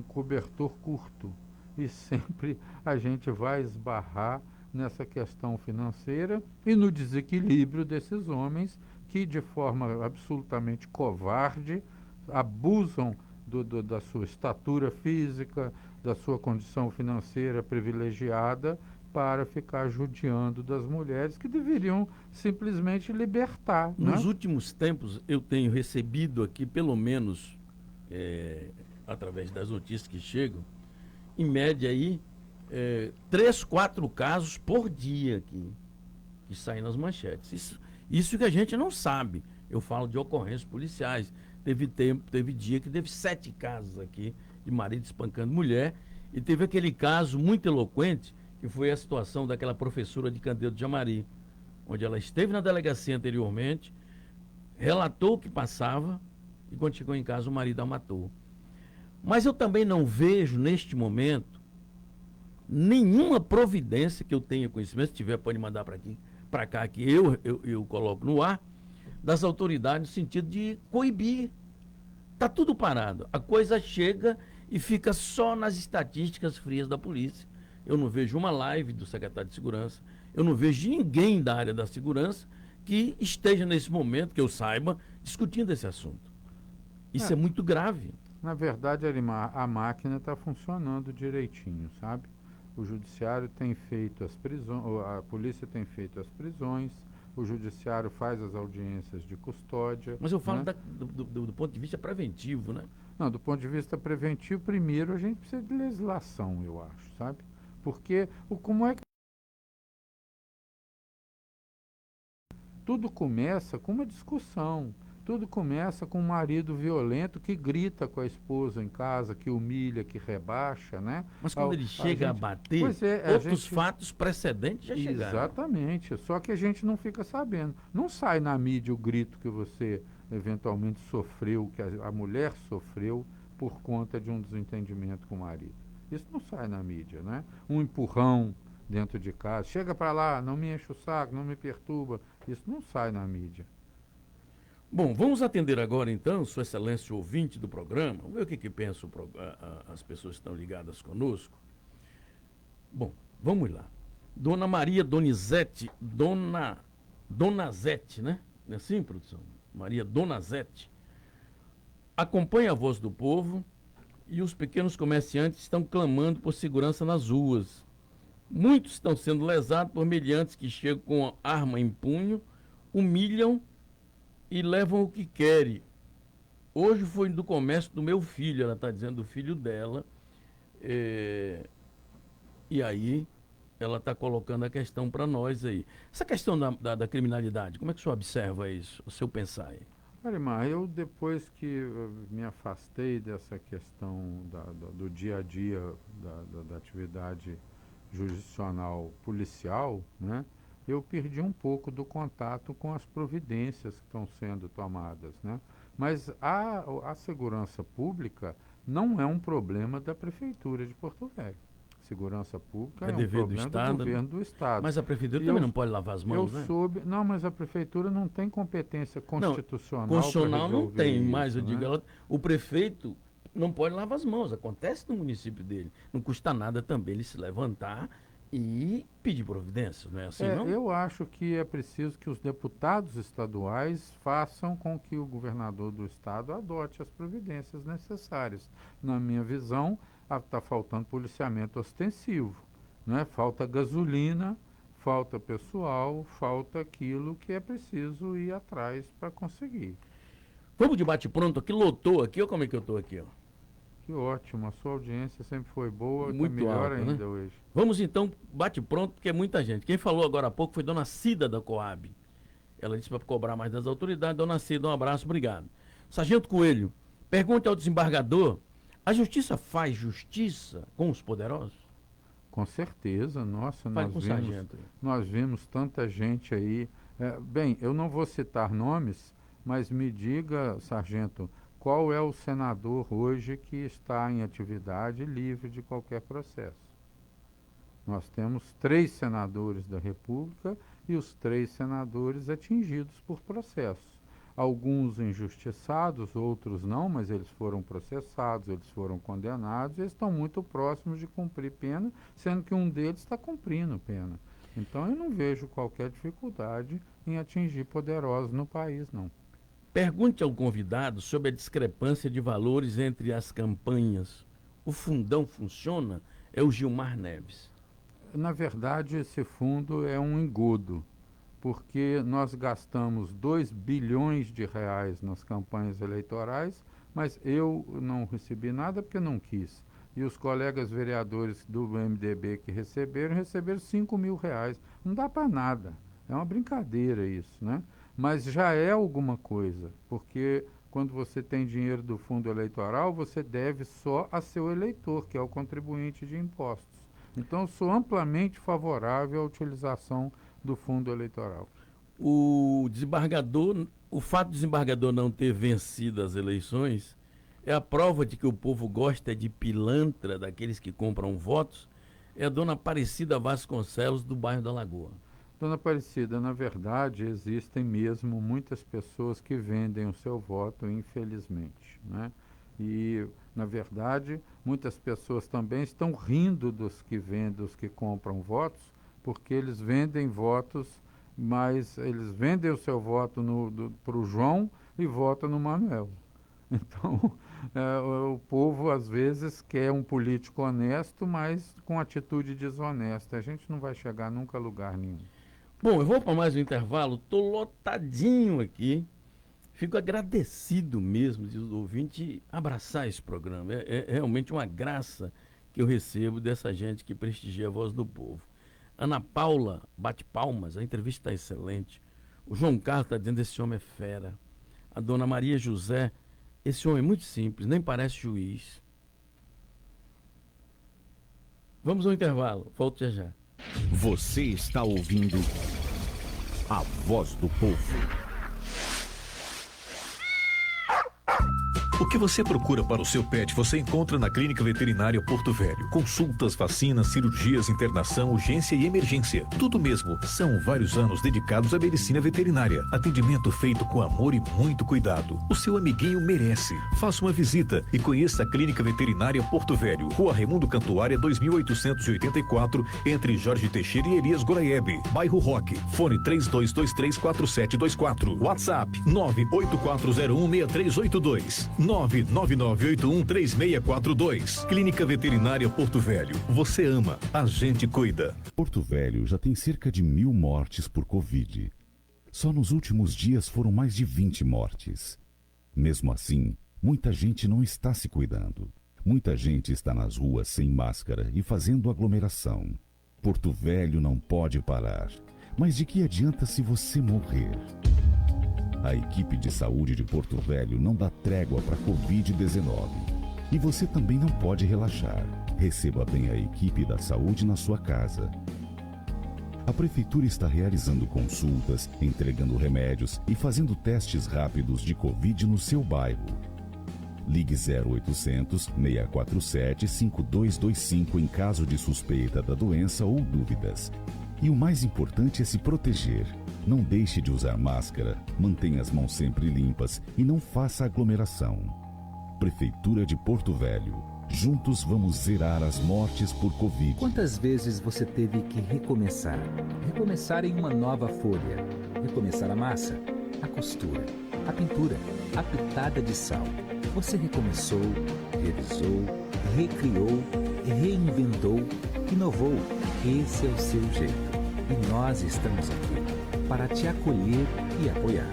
cobertor curto. E sempre a gente vai esbarrar nessa questão financeira e no desequilíbrio desses homens que, de forma absolutamente covarde, abusam da sua estatura física, da sua condição financeira privilegiada, para ficar judiando das mulheres que deveriam simplesmente libertar. Nos né? últimos tempos, eu tenho recebido aqui, pelo menos através das notícias que chegam, em média aí, 3, 4 casos por dia aqui, que saem nas manchetes. Isso que a gente não sabe. Eu falo de ocorrências policiais. Teve dia que teve 7 casos aqui de marido espancando mulher, e teve aquele caso muito eloquente, que foi a situação daquela professora de Candeiro de Jamari, onde ela esteve na delegacia anteriormente, relatou o que passava, e quando chegou em casa o marido a matou. Mas eu também não vejo, neste momento, nenhuma providência que eu tenha conhecimento, se tiver pode mandar para cá, que eu coloco no ar, das autoridades no sentido de coibir. Está tudo parado. A coisa chega e fica só nas estatísticas frias da polícia. Eu não vejo uma live do secretário de Segurança, eu não vejo ninguém da área da segurança que esteja nesse momento, que eu saiba, discutindo esse assunto. Isso é muito grave. Na verdade, Arimar, a máquina está funcionando direitinho, sabe? O judiciário tem feito as prisões, a polícia tem feito as prisões, o judiciário faz as audiências de custódia. Mas eu falo, né? do ponto de vista preventivo, né? Não, do ponto de vista preventivo, primeiro a gente precisa de legislação, eu acho, sabe? Porque como é que tudo começa com uma discussão. Tudo começa com um marido violento que grita com a esposa em casa, que humilha, que rebaixa, né? Mas quando ele chega a bater, Pois é, outros fatos precedentes já chegaram. Exatamente, só que a gente não fica sabendo. Não sai na mídia o grito que você eventualmente sofreu, que a mulher sofreu por conta de um desentendimento com o marido. Isso não sai na mídia, né? Um empurrão dentro de casa, chega para lá, não me enche o saco, não me perturba. Isso não sai na mídia. Bom, vamos atender agora então, Sua Excelência ouvinte do programa, vamos ver o que pensam as pessoas que estão ligadas conosco. Bom, vamos lá. Dona Maria Donizete, Donazete, né? Não é assim, produção? Maria Donazete. Acompanha a Voz do Povo e os pequenos comerciantes estão clamando por segurança nas ruas. Muitos estão sendo lesados por meliantes que chegam com a arma em punho, humilham e levam o que querem. Hoje foi do comércio do meu filho, ela está dizendo do filho dela. E aí ela está colocando a questão para nós aí. Essa questão da criminalidade, como é que o senhor observa isso, o seu pensar aí? Arimar, eu depois que me afastei dessa questão do dia a dia da atividade jurisdicional policial, né? Eu perdi um pouco do contato com as providências que estão sendo tomadas, né? Mas a segurança pública não é um problema da Prefeitura de Porto Velho. Segurança pública é um problema do governo do Estado. Mas a Prefeitura também não pode lavar as mãos, né? Não, mas a Prefeitura não tem competência constitucional. Constitucional não tem, mas eu né? digo, o prefeito não pode lavar as mãos. Acontece no município dele. Não custa nada também ele se levantar e pedir providências, não é assim, não? Eu acho que é preciso que os deputados estaduais façam com que o governador do estado adote as providências necessárias. Na minha visão, está faltando policiamento ostensivo, né? Falta gasolina, falta pessoal, falta aquilo que é preciso ir atrás para conseguir. Vamos de bate-pronto aqui, lotou aqui, olha como é que eu estou aqui, ó. Que ótimo, a sua audiência sempre foi boa, está Muito melhor alta, ainda né? hoje. Vamos então, bate-pronto, porque é muita gente. Quem falou agora há pouco foi Dona Cida da Coab. Ela disse para cobrar mais das autoridades. Dona Cida, um abraço, obrigado. Sargento Coelho, pergunte ao desembargador, a justiça faz justiça com os poderosos? Com certeza, nossa, Fale com o sargento. nós vimos tanta gente aí. Bem, eu não vou citar nomes, mas me diga, sargento, qual é o senador hoje que está em atividade livre de qualquer processo? Nós temos 3 senadores da República e os 3 senadores atingidos por processos. Alguns injustiçados, outros não, mas eles foram processados, eles foram condenados, eles estão muito próximos de cumprir pena, sendo que um deles está cumprindo pena. Então eu não vejo qualquer dificuldade em atingir poderosos no país, não. Pergunte ao convidado sobre a discrepância de valores entre as campanhas. O fundão funciona? É o Gilmar Neves. Na verdade, esse fundo é um engodo, porque nós gastamos 2 bilhões de reais nas campanhas eleitorais, mas eu não recebi nada porque não quis. E os colegas vereadores do MDB que receberam 5 mil reais. Não dá para nada. É uma brincadeira isso, né? Mas já é alguma coisa, porque quando você tem dinheiro do fundo eleitoral, você deve só a seu eleitor, que é o contribuinte de impostos. Então, eu sou amplamente favorável à utilização do fundo eleitoral. O desembargador, o fato do desembargador não ter vencido as eleições é a prova de que o povo gosta de pilantra, daqueles que compram votos. É a dona Aparecida Vasconcelos, do bairro da Lagoa. Dona Aparecida, na verdade, existem mesmo muitas pessoas que vendem o seu voto, infelizmente, né? E, na verdade, muitas pessoas também estão rindo dos que vendem, dos que compram votos, porque eles vendem votos, mas eles vendem o seu voto para o João e votam no Manuel. Então, o povo, às vezes, quer um político honesto, mas com atitude desonesta. A gente não vai chegar nunca a lugar nenhum. Bom, eu vou para mais um intervalo, estou lotadinho aqui. Fico agradecido mesmo de o ouvinte abraçar esse programa. É realmente uma graça que eu recebo dessa gente que prestigia a voz do povo. Ana Paula bate palmas, a entrevista está excelente. O João Carlos está dizendo que esse homem é fera. A dona Maria José, esse homem é muito simples, nem parece juiz. Vamos ao intervalo, volto já já. Você está ouvindo a voz do povo. O que você procura para o seu pet, você encontra na Clínica Veterinária Porto Velho. Consultas, vacinas, cirurgias, internação, urgência e emergência. Tudo mesmo. São vários anos dedicados à medicina veterinária. Atendimento feito com amor e muito cuidado. O seu amiguinho merece. Faça uma visita e conheça a Clínica Veterinária Porto Velho. Rua Raimundo Cantuária, 2884, entre Jorge Teixeira e Elias Goraeb. Bairro Roque. Fone 32234724. WhatsApp 984016382. 999813642. Clínica Veterinária Porto Velho. Você ama, a gente cuida. Porto Velho já tem cerca de 1.000 mortes por Covid. Só nos últimos dias foram mais de 20 mortes. Mesmo assim, muita gente não está se cuidando. Muita gente está nas ruas sem máscara e fazendo aglomeração. Porto Velho não pode parar. Mas de que adianta se você morrer? A equipe de saúde de Porto Velho não dá trégua para Covid-19. E você também não pode relaxar. Receba bem a equipe da saúde na sua casa. A Prefeitura está realizando consultas, entregando remédios e fazendo testes rápidos de Covid no seu bairro. Ligue 0800 647 5225 em caso de suspeita da doença ou dúvidas. E o mais importante é se proteger. Não deixe de usar máscara, mantenha as mãos sempre limpas e não faça aglomeração. Prefeitura de Porto Velho. Juntos vamos zerar as mortes por Covid. Quantas vezes você teve que recomeçar? Recomeçar em uma nova folha. Recomeçar a massa, a costura, a pintura, a pitada de sal. Você recomeçou, revisou, recriou, reinventou, inovou. Esse é o seu jeito. E nós estamos aqui para te acolher e apoiar.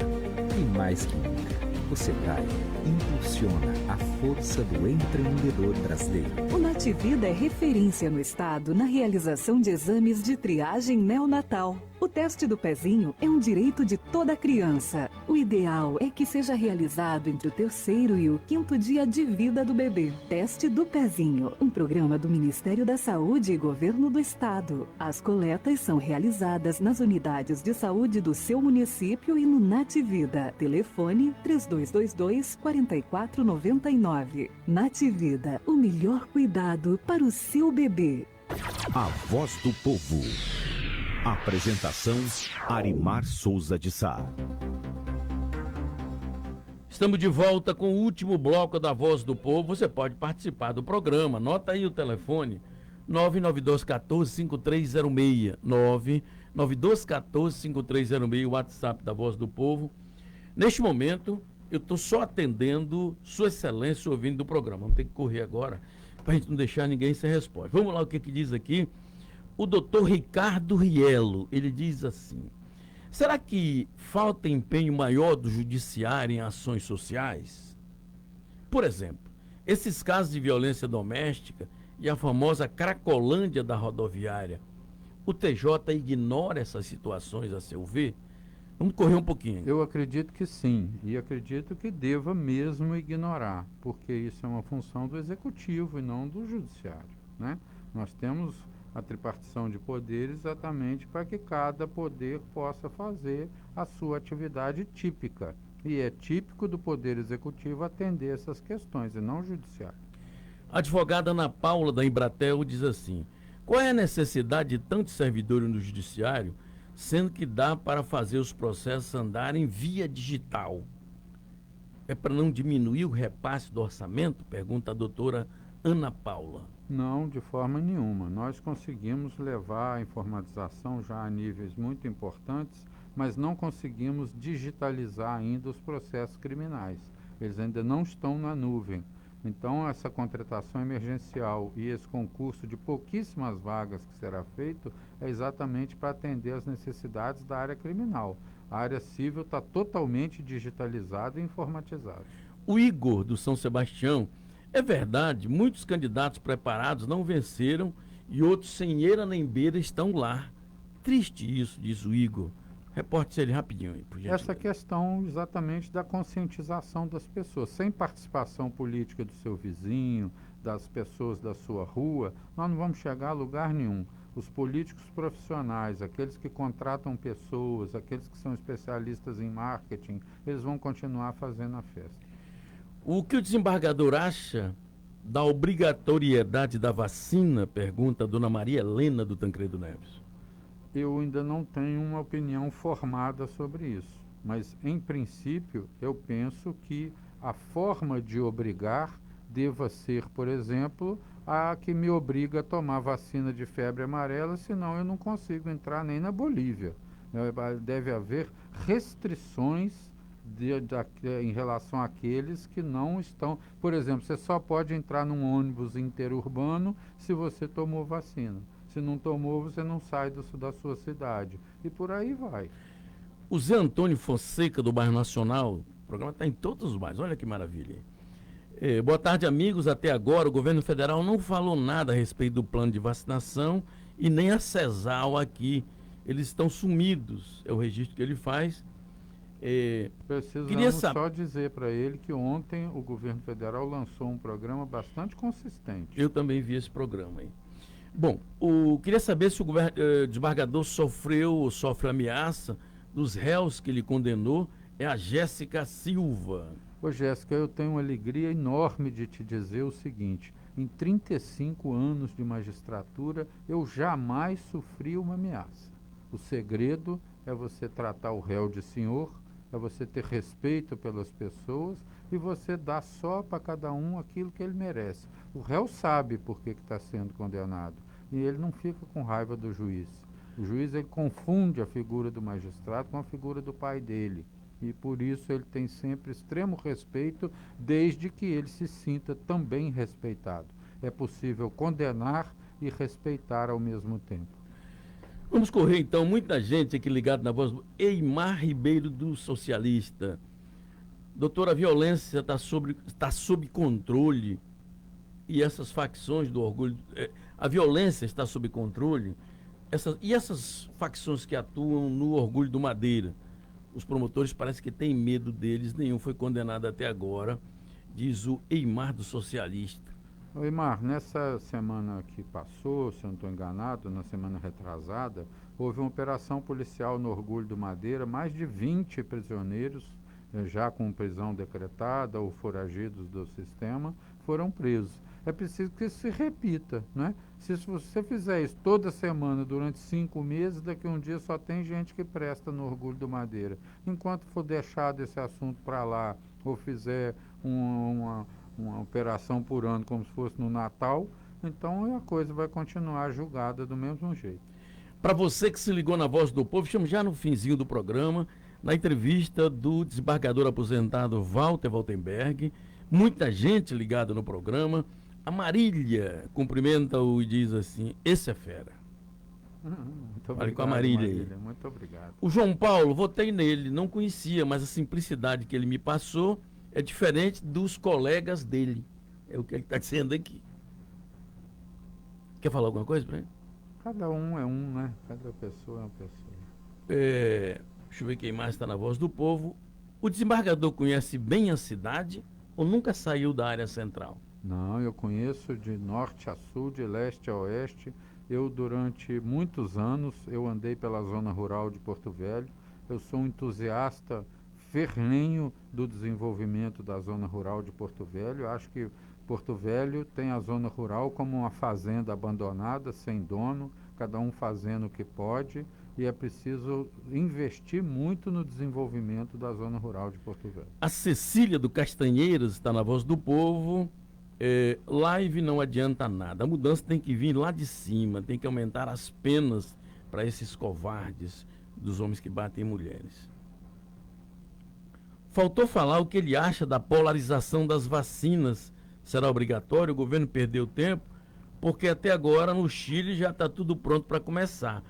E mais que nunca, o Sebrae impulsiona a força do empreendedor brasileiro. O Nativida é referência no estado na realização de exames de triagem neonatal. O teste do pezinho é um direito de toda criança. O ideal é que seja realizado entre o 3º e o 5º dia de vida do bebê. Teste do pezinho, um programa do Ministério da Saúde e Governo do Estado. As coletas são realizadas nas unidades de saúde do seu município e no Nativida. Telefone 3222-4499. Nativida, o melhor cuidado para o seu bebê. A Voz do Povo. Apresentação Arimar Souza de Sá. Estamos de volta com o último bloco da Voz do Povo. Você pode participar do programa. Anota aí o telefone 99214-5306. 99214-5306, o WhatsApp da Voz do Povo. Neste momento, eu estou só atendendo Sua Excelência ouvindo do programa. Vamos ter que correr agora para a gente não deixar ninguém sem resposta. Vamos lá, o que diz aqui? O doutor Ricardo Rielo, ele diz assim: será que falta empenho maior do judiciário em ações sociais? Por exemplo, esses casos de violência doméstica e a famosa Cracolândia da rodoviária, o TJ ignora essas situações a seu ver? Vamos correr um pouquinho. Eu acredito que sim, e acredito que deva mesmo ignorar, porque isso é uma função do executivo e não do judiciário, né? Nós temos a tripartição de poderes exatamente para que cada poder possa fazer a sua atividade típica. E é típico do Poder Executivo atender essas questões, e não o Judiciário. A advogada Ana Paula da Embratel diz assim: qual é a necessidade de tantos servidores no Judiciário, sendo que dá para fazer os processos andarem via digital? É para não diminuir o repasse do orçamento? Pergunta a doutora Ana Paula. Não, de forma nenhuma. Nós conseguimos levar a informatização já a níveis muito importantes, mas não conseguimos digitalizar ainda os processos criminais. Eles ainda não estão na nuvem. Então, essa contratação emergencial e esse concurso de pouquíssimas vagas que será feito é exatamente para atender às necessidades da área criminal. A área civil está totalmente digitalizada e informatizada. O Igor, do São Sebastião: é verdade, muitos candidatos preparados não venceram e outros sem eira nem beira estão lá. Triste isso, diz o Igor. Reporte ele rapidinho aí, por gentileza. Essa questão exatamente da conscientização das pessoas. Sem participação política do seu vizinho, das pessoas da sua rua, nós não vamos chegar a lugar nenhum. Os políticos profissionais, aqueles que contratam pessoas, aqueles que são especialistas em marketing, eles vão continuar fazendo a festa. O que o desembargador acha da obrigatoriedade da vacina? Pergunta a dona Maria Helena do Tancredo Neves. Eu ainda não tenho uma opinião formada sobre isso, mas em princípio eu penso que a forma de obrigar deva ser, por exemplo, a que me obriga a tomar vacina de febre amarela, senão eu não consigo entrar nem na Bolívia. Deve haver restrições em relação àqueles que não estão. Por exemplo, você só pode entrar num ônibus interurbano se você tomou vacina. Se não tomou, você não sai da sua cidade. E por aí vai. O Zé Antônio Fonseca, do Bairro Nacional, o programa está em todos os bairros, olha que maravilha. Boa tarde, amigos. Até agora o governo federal não falou nada a respeito do plano de vacinação e nem a CESAL aqui. Eles estão sumidos, é o registro que ele faz. Precisamos só dizer para ele que ontem o governo federal lançou um programa bastante consistente. Eu também vi esse programa aí. Bom, queria saber se o desembargador sofre ameaça dos réus que ele condenou. É a Jéssica Silva. Ô Jéssica, eu tenho uma alegria enorme de te dizer o seguinte: em 35 anos de magistratura, eu jamais sofri uma ameaça. O segredo é você tratar o réu de senhor, é você ter respeito pelas pessoas e você dar só para cada um aquilo que ele merece. O réu sabe por que está sendo condenado e ele não fica com raiva do juiz. O juiz ele confunde a figura do magistrado com a figura do pai dele e por isso ele tem sempre extremo respeito, desde que ele se sinta também respeitado. É possível condenar e respeitar ao mesmo tempo. Vamos correr então, muita gente aqui ligada na voz. Eimar Ribeiro do Socialista. Doutora, a violência está sob controle e essas facções do orgulho. A violência está sob controle. E essas facções que atuam no Orgulho do Madeira? Os promotores parece que têm medo deles, nenhum foi condenado até agora, diz o Eimar do Socialista. Eimar, nessa semana que passou, se eu não estou enganado, na semana retrasada, houve uma operação policial no Orgulho do Madeira, mais de 20 prisioneiros, já com prisão decretada ou foragidos do sistema, foram presos. É preciso que isso se repita, né? Se você fizer isso toda semana durante 5 meses, daqui a um dia só tem gente que presta no Orgulho do Madeira. Enquanto for deixado esse assunto para lá, ou fizer uma operação por ano como se fosse no Natal, então a coisa vai continuar julgada do mesmo jeito. Para você que se ligou na Voz do Povo, estamos já no finzinho do programa, na entrevista do desembargador aposentado Walter Waltenberg, muita gente ligada no programa. A Marília cumprimenta-o e diz assim: esse é fera. Muito Fale obrigado, com a Marília. Marília. Muito obrigado. O João Paulo, votei nele, não conhecia, mas a simplicidade que ele me passou é diferente dos colegas dele. É o que ele está dizendo aqui. Quer falar alguma coisa para ele? Cada um é um, né? Cada pessoa é uma pessoa. Deixa eu ver quem mais está na Voz do Povo. O desembargador conhece bem a cidade ou nunca saiu da área central? Não, eu conheço de norte a sul, de leste a oeste. Eu, durante muitos anos, eu andei pela zona rural de Porto Velho. Eu sou um entusiasta ferrenho do desenvolvimento da zona rural de Porto Velho. Eu acho que Porto Velho tem a zona rural como uma fazenda abandonada, sem dono, cada um fazendo o que pode, e é preciso investir muito no desenvolvimento da zona rural de Porto Velho. A Cecília do Castanheiras está na Voz do Povo. Live não adianta nada. A mudança tem que vir lá de cima, tem que aumentar as penas para esses covardes dos homens que batem em mulheres. Faltou falar o que ele acha da polarização das vacinas. Será obrigatório? O governo perdeu tempo, porque até agora no Chile já está tudo pronto para começar.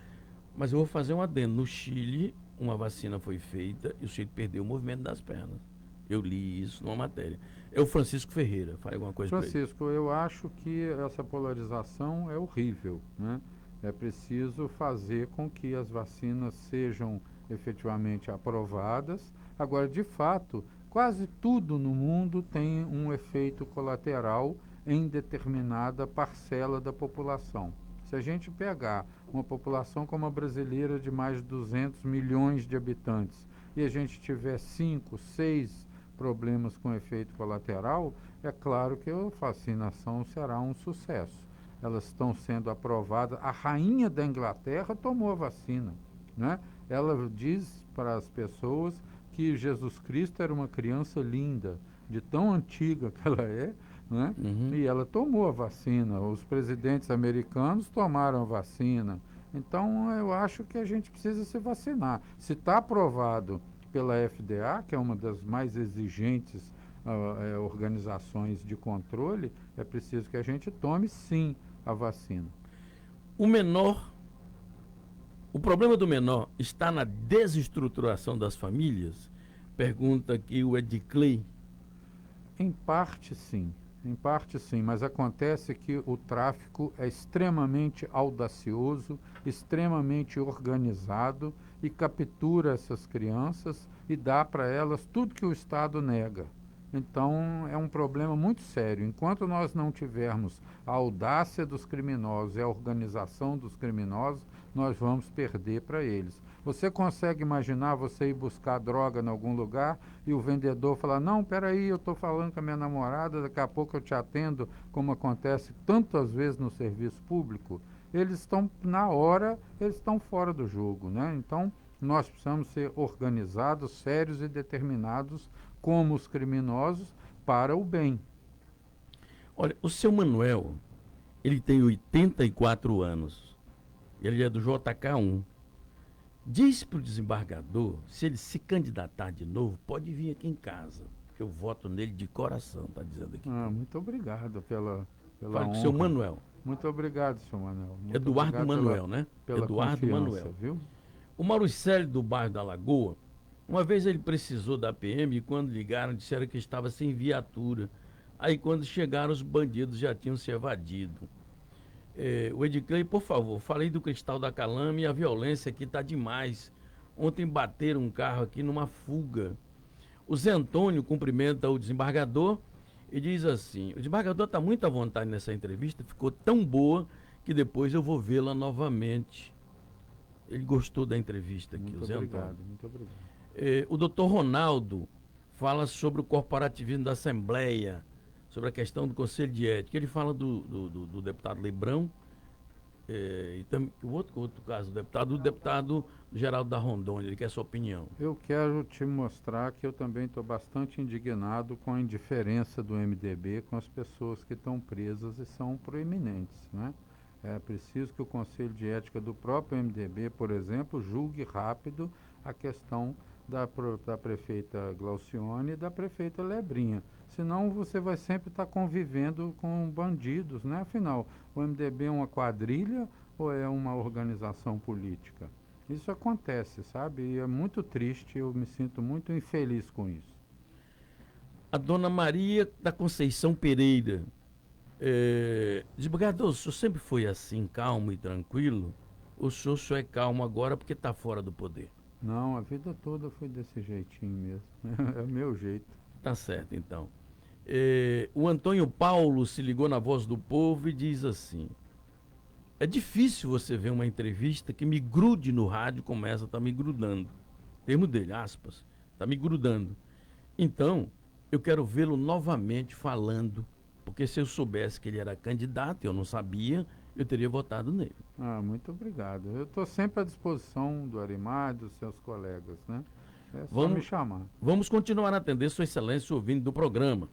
Mas eu vou fazer um adendo. No Chile, uma vacina foi feita e o Chile perdeu o movimento das pernas. Eu li isso numa matéria. É o Francisco Ferreira. Fale alguma coisa para ele. Francisco, eu acho que essa polarização é horrível, né? É preciso fazer com que as vacinas sejam efetivamente aprovadas. Agora, de fato, quase tudo no mundo tem um efeito colateral em determinada parcela da população. Se a gente pegar uma população como a brasileira de mais de 200 milhões de habitantes e a gente tiver 5, 6 problemas com efeito colateral, é claro que a vacinação será um sucesso. Elas estão sendo aprovadas. A rainha da Inglaterra tomou a vacina, né? Ela diz para as pessoas que Jesus Cristo era uma criança linda, de tão antiga que ela é, né? E ela tomou a vacina. Os presidentes americanos tomaram a vacina. Então, eu acho que a gente precisa se vacinar. Se está aprovado pela FDA, que é uma das mais exigentes organizações de controle, é preciso que a gente tome, sim, a vacina. O problema do menor está na desestruturação das famílias? Pergunta aqui o Edclay. Em parte, sim, mas acontece que o tráfico é extremamente audacioso, extremamente organizado e captura essas crianças e dá para elas tudo que o Estado nega. Então, é um problema muito sério. Enquanto nós não tivermos a audácia dos criminosos e a organização dos criminosos, nós vamos perder para eles. Você consegue imaginar você ir buscar droga em algum lugar e o vendedor falar: não, peraí, eu estou falando com a minha namorada, daqui a pouco eu te atendo, como acontece tantas vezes no serviço público? Eles estão, na hora, eles estão fora do jogo, né? Então, nós precisamos ser organizados, sérios e determinados como os criminosos para o bem. Olha, o seu Manuel, ele tem 84 anos. Ele é do JK1. Diz para o desembargador, se ele se candidatar de novo, pode vir aqui em casa. Eu voto nele de coração, está dizendo aqui. Muito obrigado pela Fala com o honra. seu Manuel. Muito obrigado, senhor Manuel. Muito Eduardo obrigado Manuel, né? Pela Eduardo confiança, Manuel. viu? O Mauricélio do bairro da Lagoa, uma vez ele precisou da PM e quando ligaram disseram que estava sem viatura. Aí quando chegaram os bandidos já tinham se evadido. O Ediclei, por favor, falei do Cristal da Calama e a violência aqui está demais. Ontem bateram um carro aqui numa fuga. O Zé Antônio cumprimenta o desembargador e diz assim: o desembargador está muito à vontade nessa entrevista, ficou tão boa que depois eu vou vê-la novamente. Ele gostou da entrevista aqui, Muito o Zé obrigado, Antônio. muito obrigado. O doutor Ronaldo fala sobre o corporativismo da Assembleia, sobre a questão do Conselho de Ética. Ele fala do deputado Lebrão, e também o outro caso, do deputado Geraldo da Rondônia. Ele quer sua opinião. Eu quero te mostrar que eu também estou bastante indignado com a indiferença do MDB com as pessoas que estão presas e são proeminentes, né? É preciso que o Conselho de Ética do próprio MDB, por exemplo, julgue rápido a questão da prefeita Glaucione e da prefeita Lebrinha. Senão você vai sempre estar convivendo com bandidos, né? Afinal, o MDB é uma quadrilha ou é uma organização política? Isso acontece, sabe? E é muito triste, eu me sinto muito infeliz com isso. A dona Maria da Conceição Pereira. Desembargador, o senhor sempre foi assim, calmo e tranquilo? Ou o senhor só é calmo agora porque está fora do poder? Não, a vida toda foi desse jeitinho mesmo. É o meu jeito. Tá certo, então. O Antônio Paulo se ligou na Voz do Povo e diz assim: é difícil você ver uma entrevista que me grude no rádio como essa, tá me grudando. Termo dele, aspas, tá me grudando. Então, eu quero vê-lo novamente falando, porque se eu soubesse que ele era candidato, eu não sabia, eu teria votado nele. Ah, muito obrigado. Eu estou sempre à disposição do Arimar e dos seus colegas, né? É só me chamar. Vamos continuar a atender Sua Excelência ouvindo do programa.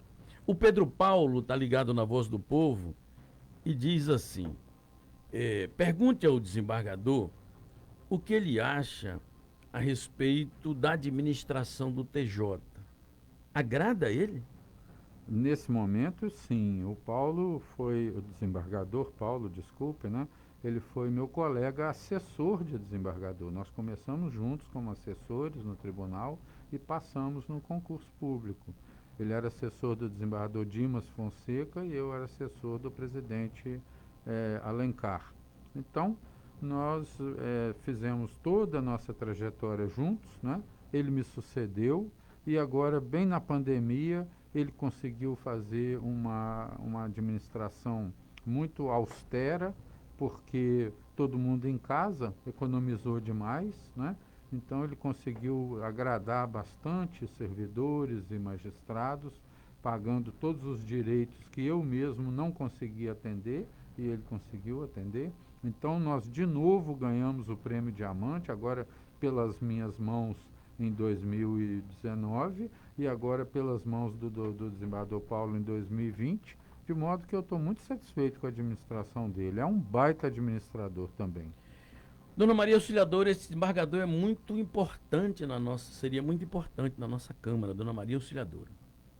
O Pedro Paulo está ligado na Voz do Povo e diz assim: pergunte ao desembargador o que ele acha a respeito da administração do TJ. Agrada a ele? Nesse momento, sim. O desembargador Paulo, desculpe, né? Ele foi meu colega assessor de desembargador. Nós começamos juntos como assessores no tribunal e passamos no concurso público. Ele era assessor do desembargador Dimas Fonseca e eu era assessor do presidente Alencar. Então, nós fizemos toda a nossa trajetória juntos, né? Ele me sucedeu e agora, bem na pandemia, ele conseguiu fazer uma administração muito austera, porque todo mundo em casa economizou demais, né? Então ele conseguiu agradar bastante servidores e magistrados, pagando todos os direitos que eu mesmo não conseguia atender, e ele conseguiu atender. Então nós de novo ganhamos o Prêmio Diamante, agora pelas minhas mãos em 2019 e agora pelas mãos do desembargador Paulo em 2020, de modo que eu estou muito satisfeito com a administração dele. É um baita administrador também. Dona Maria Auxiliadora, esse desembargador é muito importante seria muito importante na nossa Câmara, Dona Maria Auxiliadora.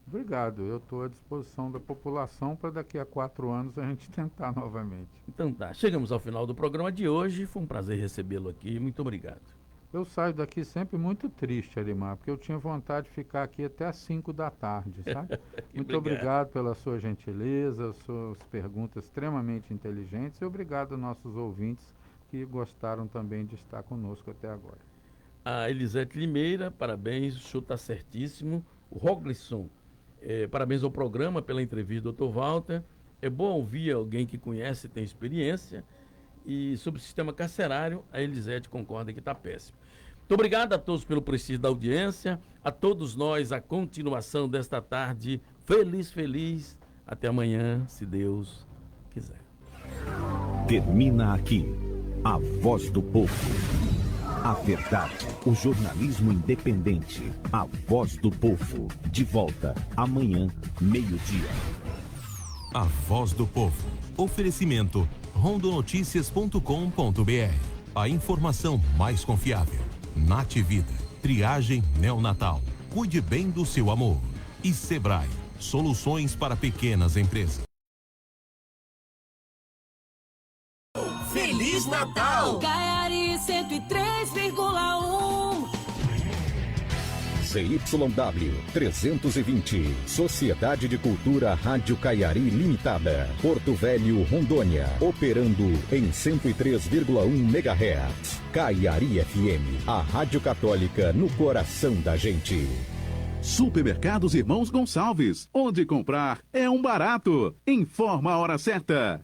Obrigado, eu estou à disposição da população para daqui a 4 anos a gente tentar novamente. Então tá, chegamos ao final do programa de hoje, foi um prazer recebê-lo aqui, muito obrigado. Eu saio daqui sempre muito triste, Arimar, porque eu tinha vontade de ficar aqui até às 5 da tarde, sabe? Muito obrigado pela sua gentileza, suas perguntas extremamente inteligentes e obrigado aos nossos ouvintes que gostaram também de estar conosco até agora. A Elisete Limeira, parabéns, o senhor está certíssimo. O Roglisson, parabéns ao programa pela entrevista, Dr. Walter. É bom ouvir alguém que conhece e tem experiência. E sobre o sistema carcerário, a Elisete concorda que está péssimo. Muito obrigado a todos pelo prestígio da audiência, a todos nós, a continuação desta tarde. Feliz. Até amanhã, se Deus quiser. Termina aqui a Voz do Povo. A verdade, o jornalismo independente. A Voz do Povo. De volta amanhã, meio-dia. A Voz do Povo. Oferecimento rondonoticias.com.br. A informação mais confiável. Nativida. Triagem neonatal. Cuide bem do seu amor. E Sebrae. Soluções para pequenas empresas. Feliz Natal! Caiari 103,1. ZYW 320, Sociedade de Cultura Rádio Caiari Limitada, Porto Velho, Rondônia, operando em 103,1 MHz. Caiari FM, a rádio católica no coração da gente. Supermercados Irmãos Gonçalves, onde comprar é um barato. Informa a hora certa.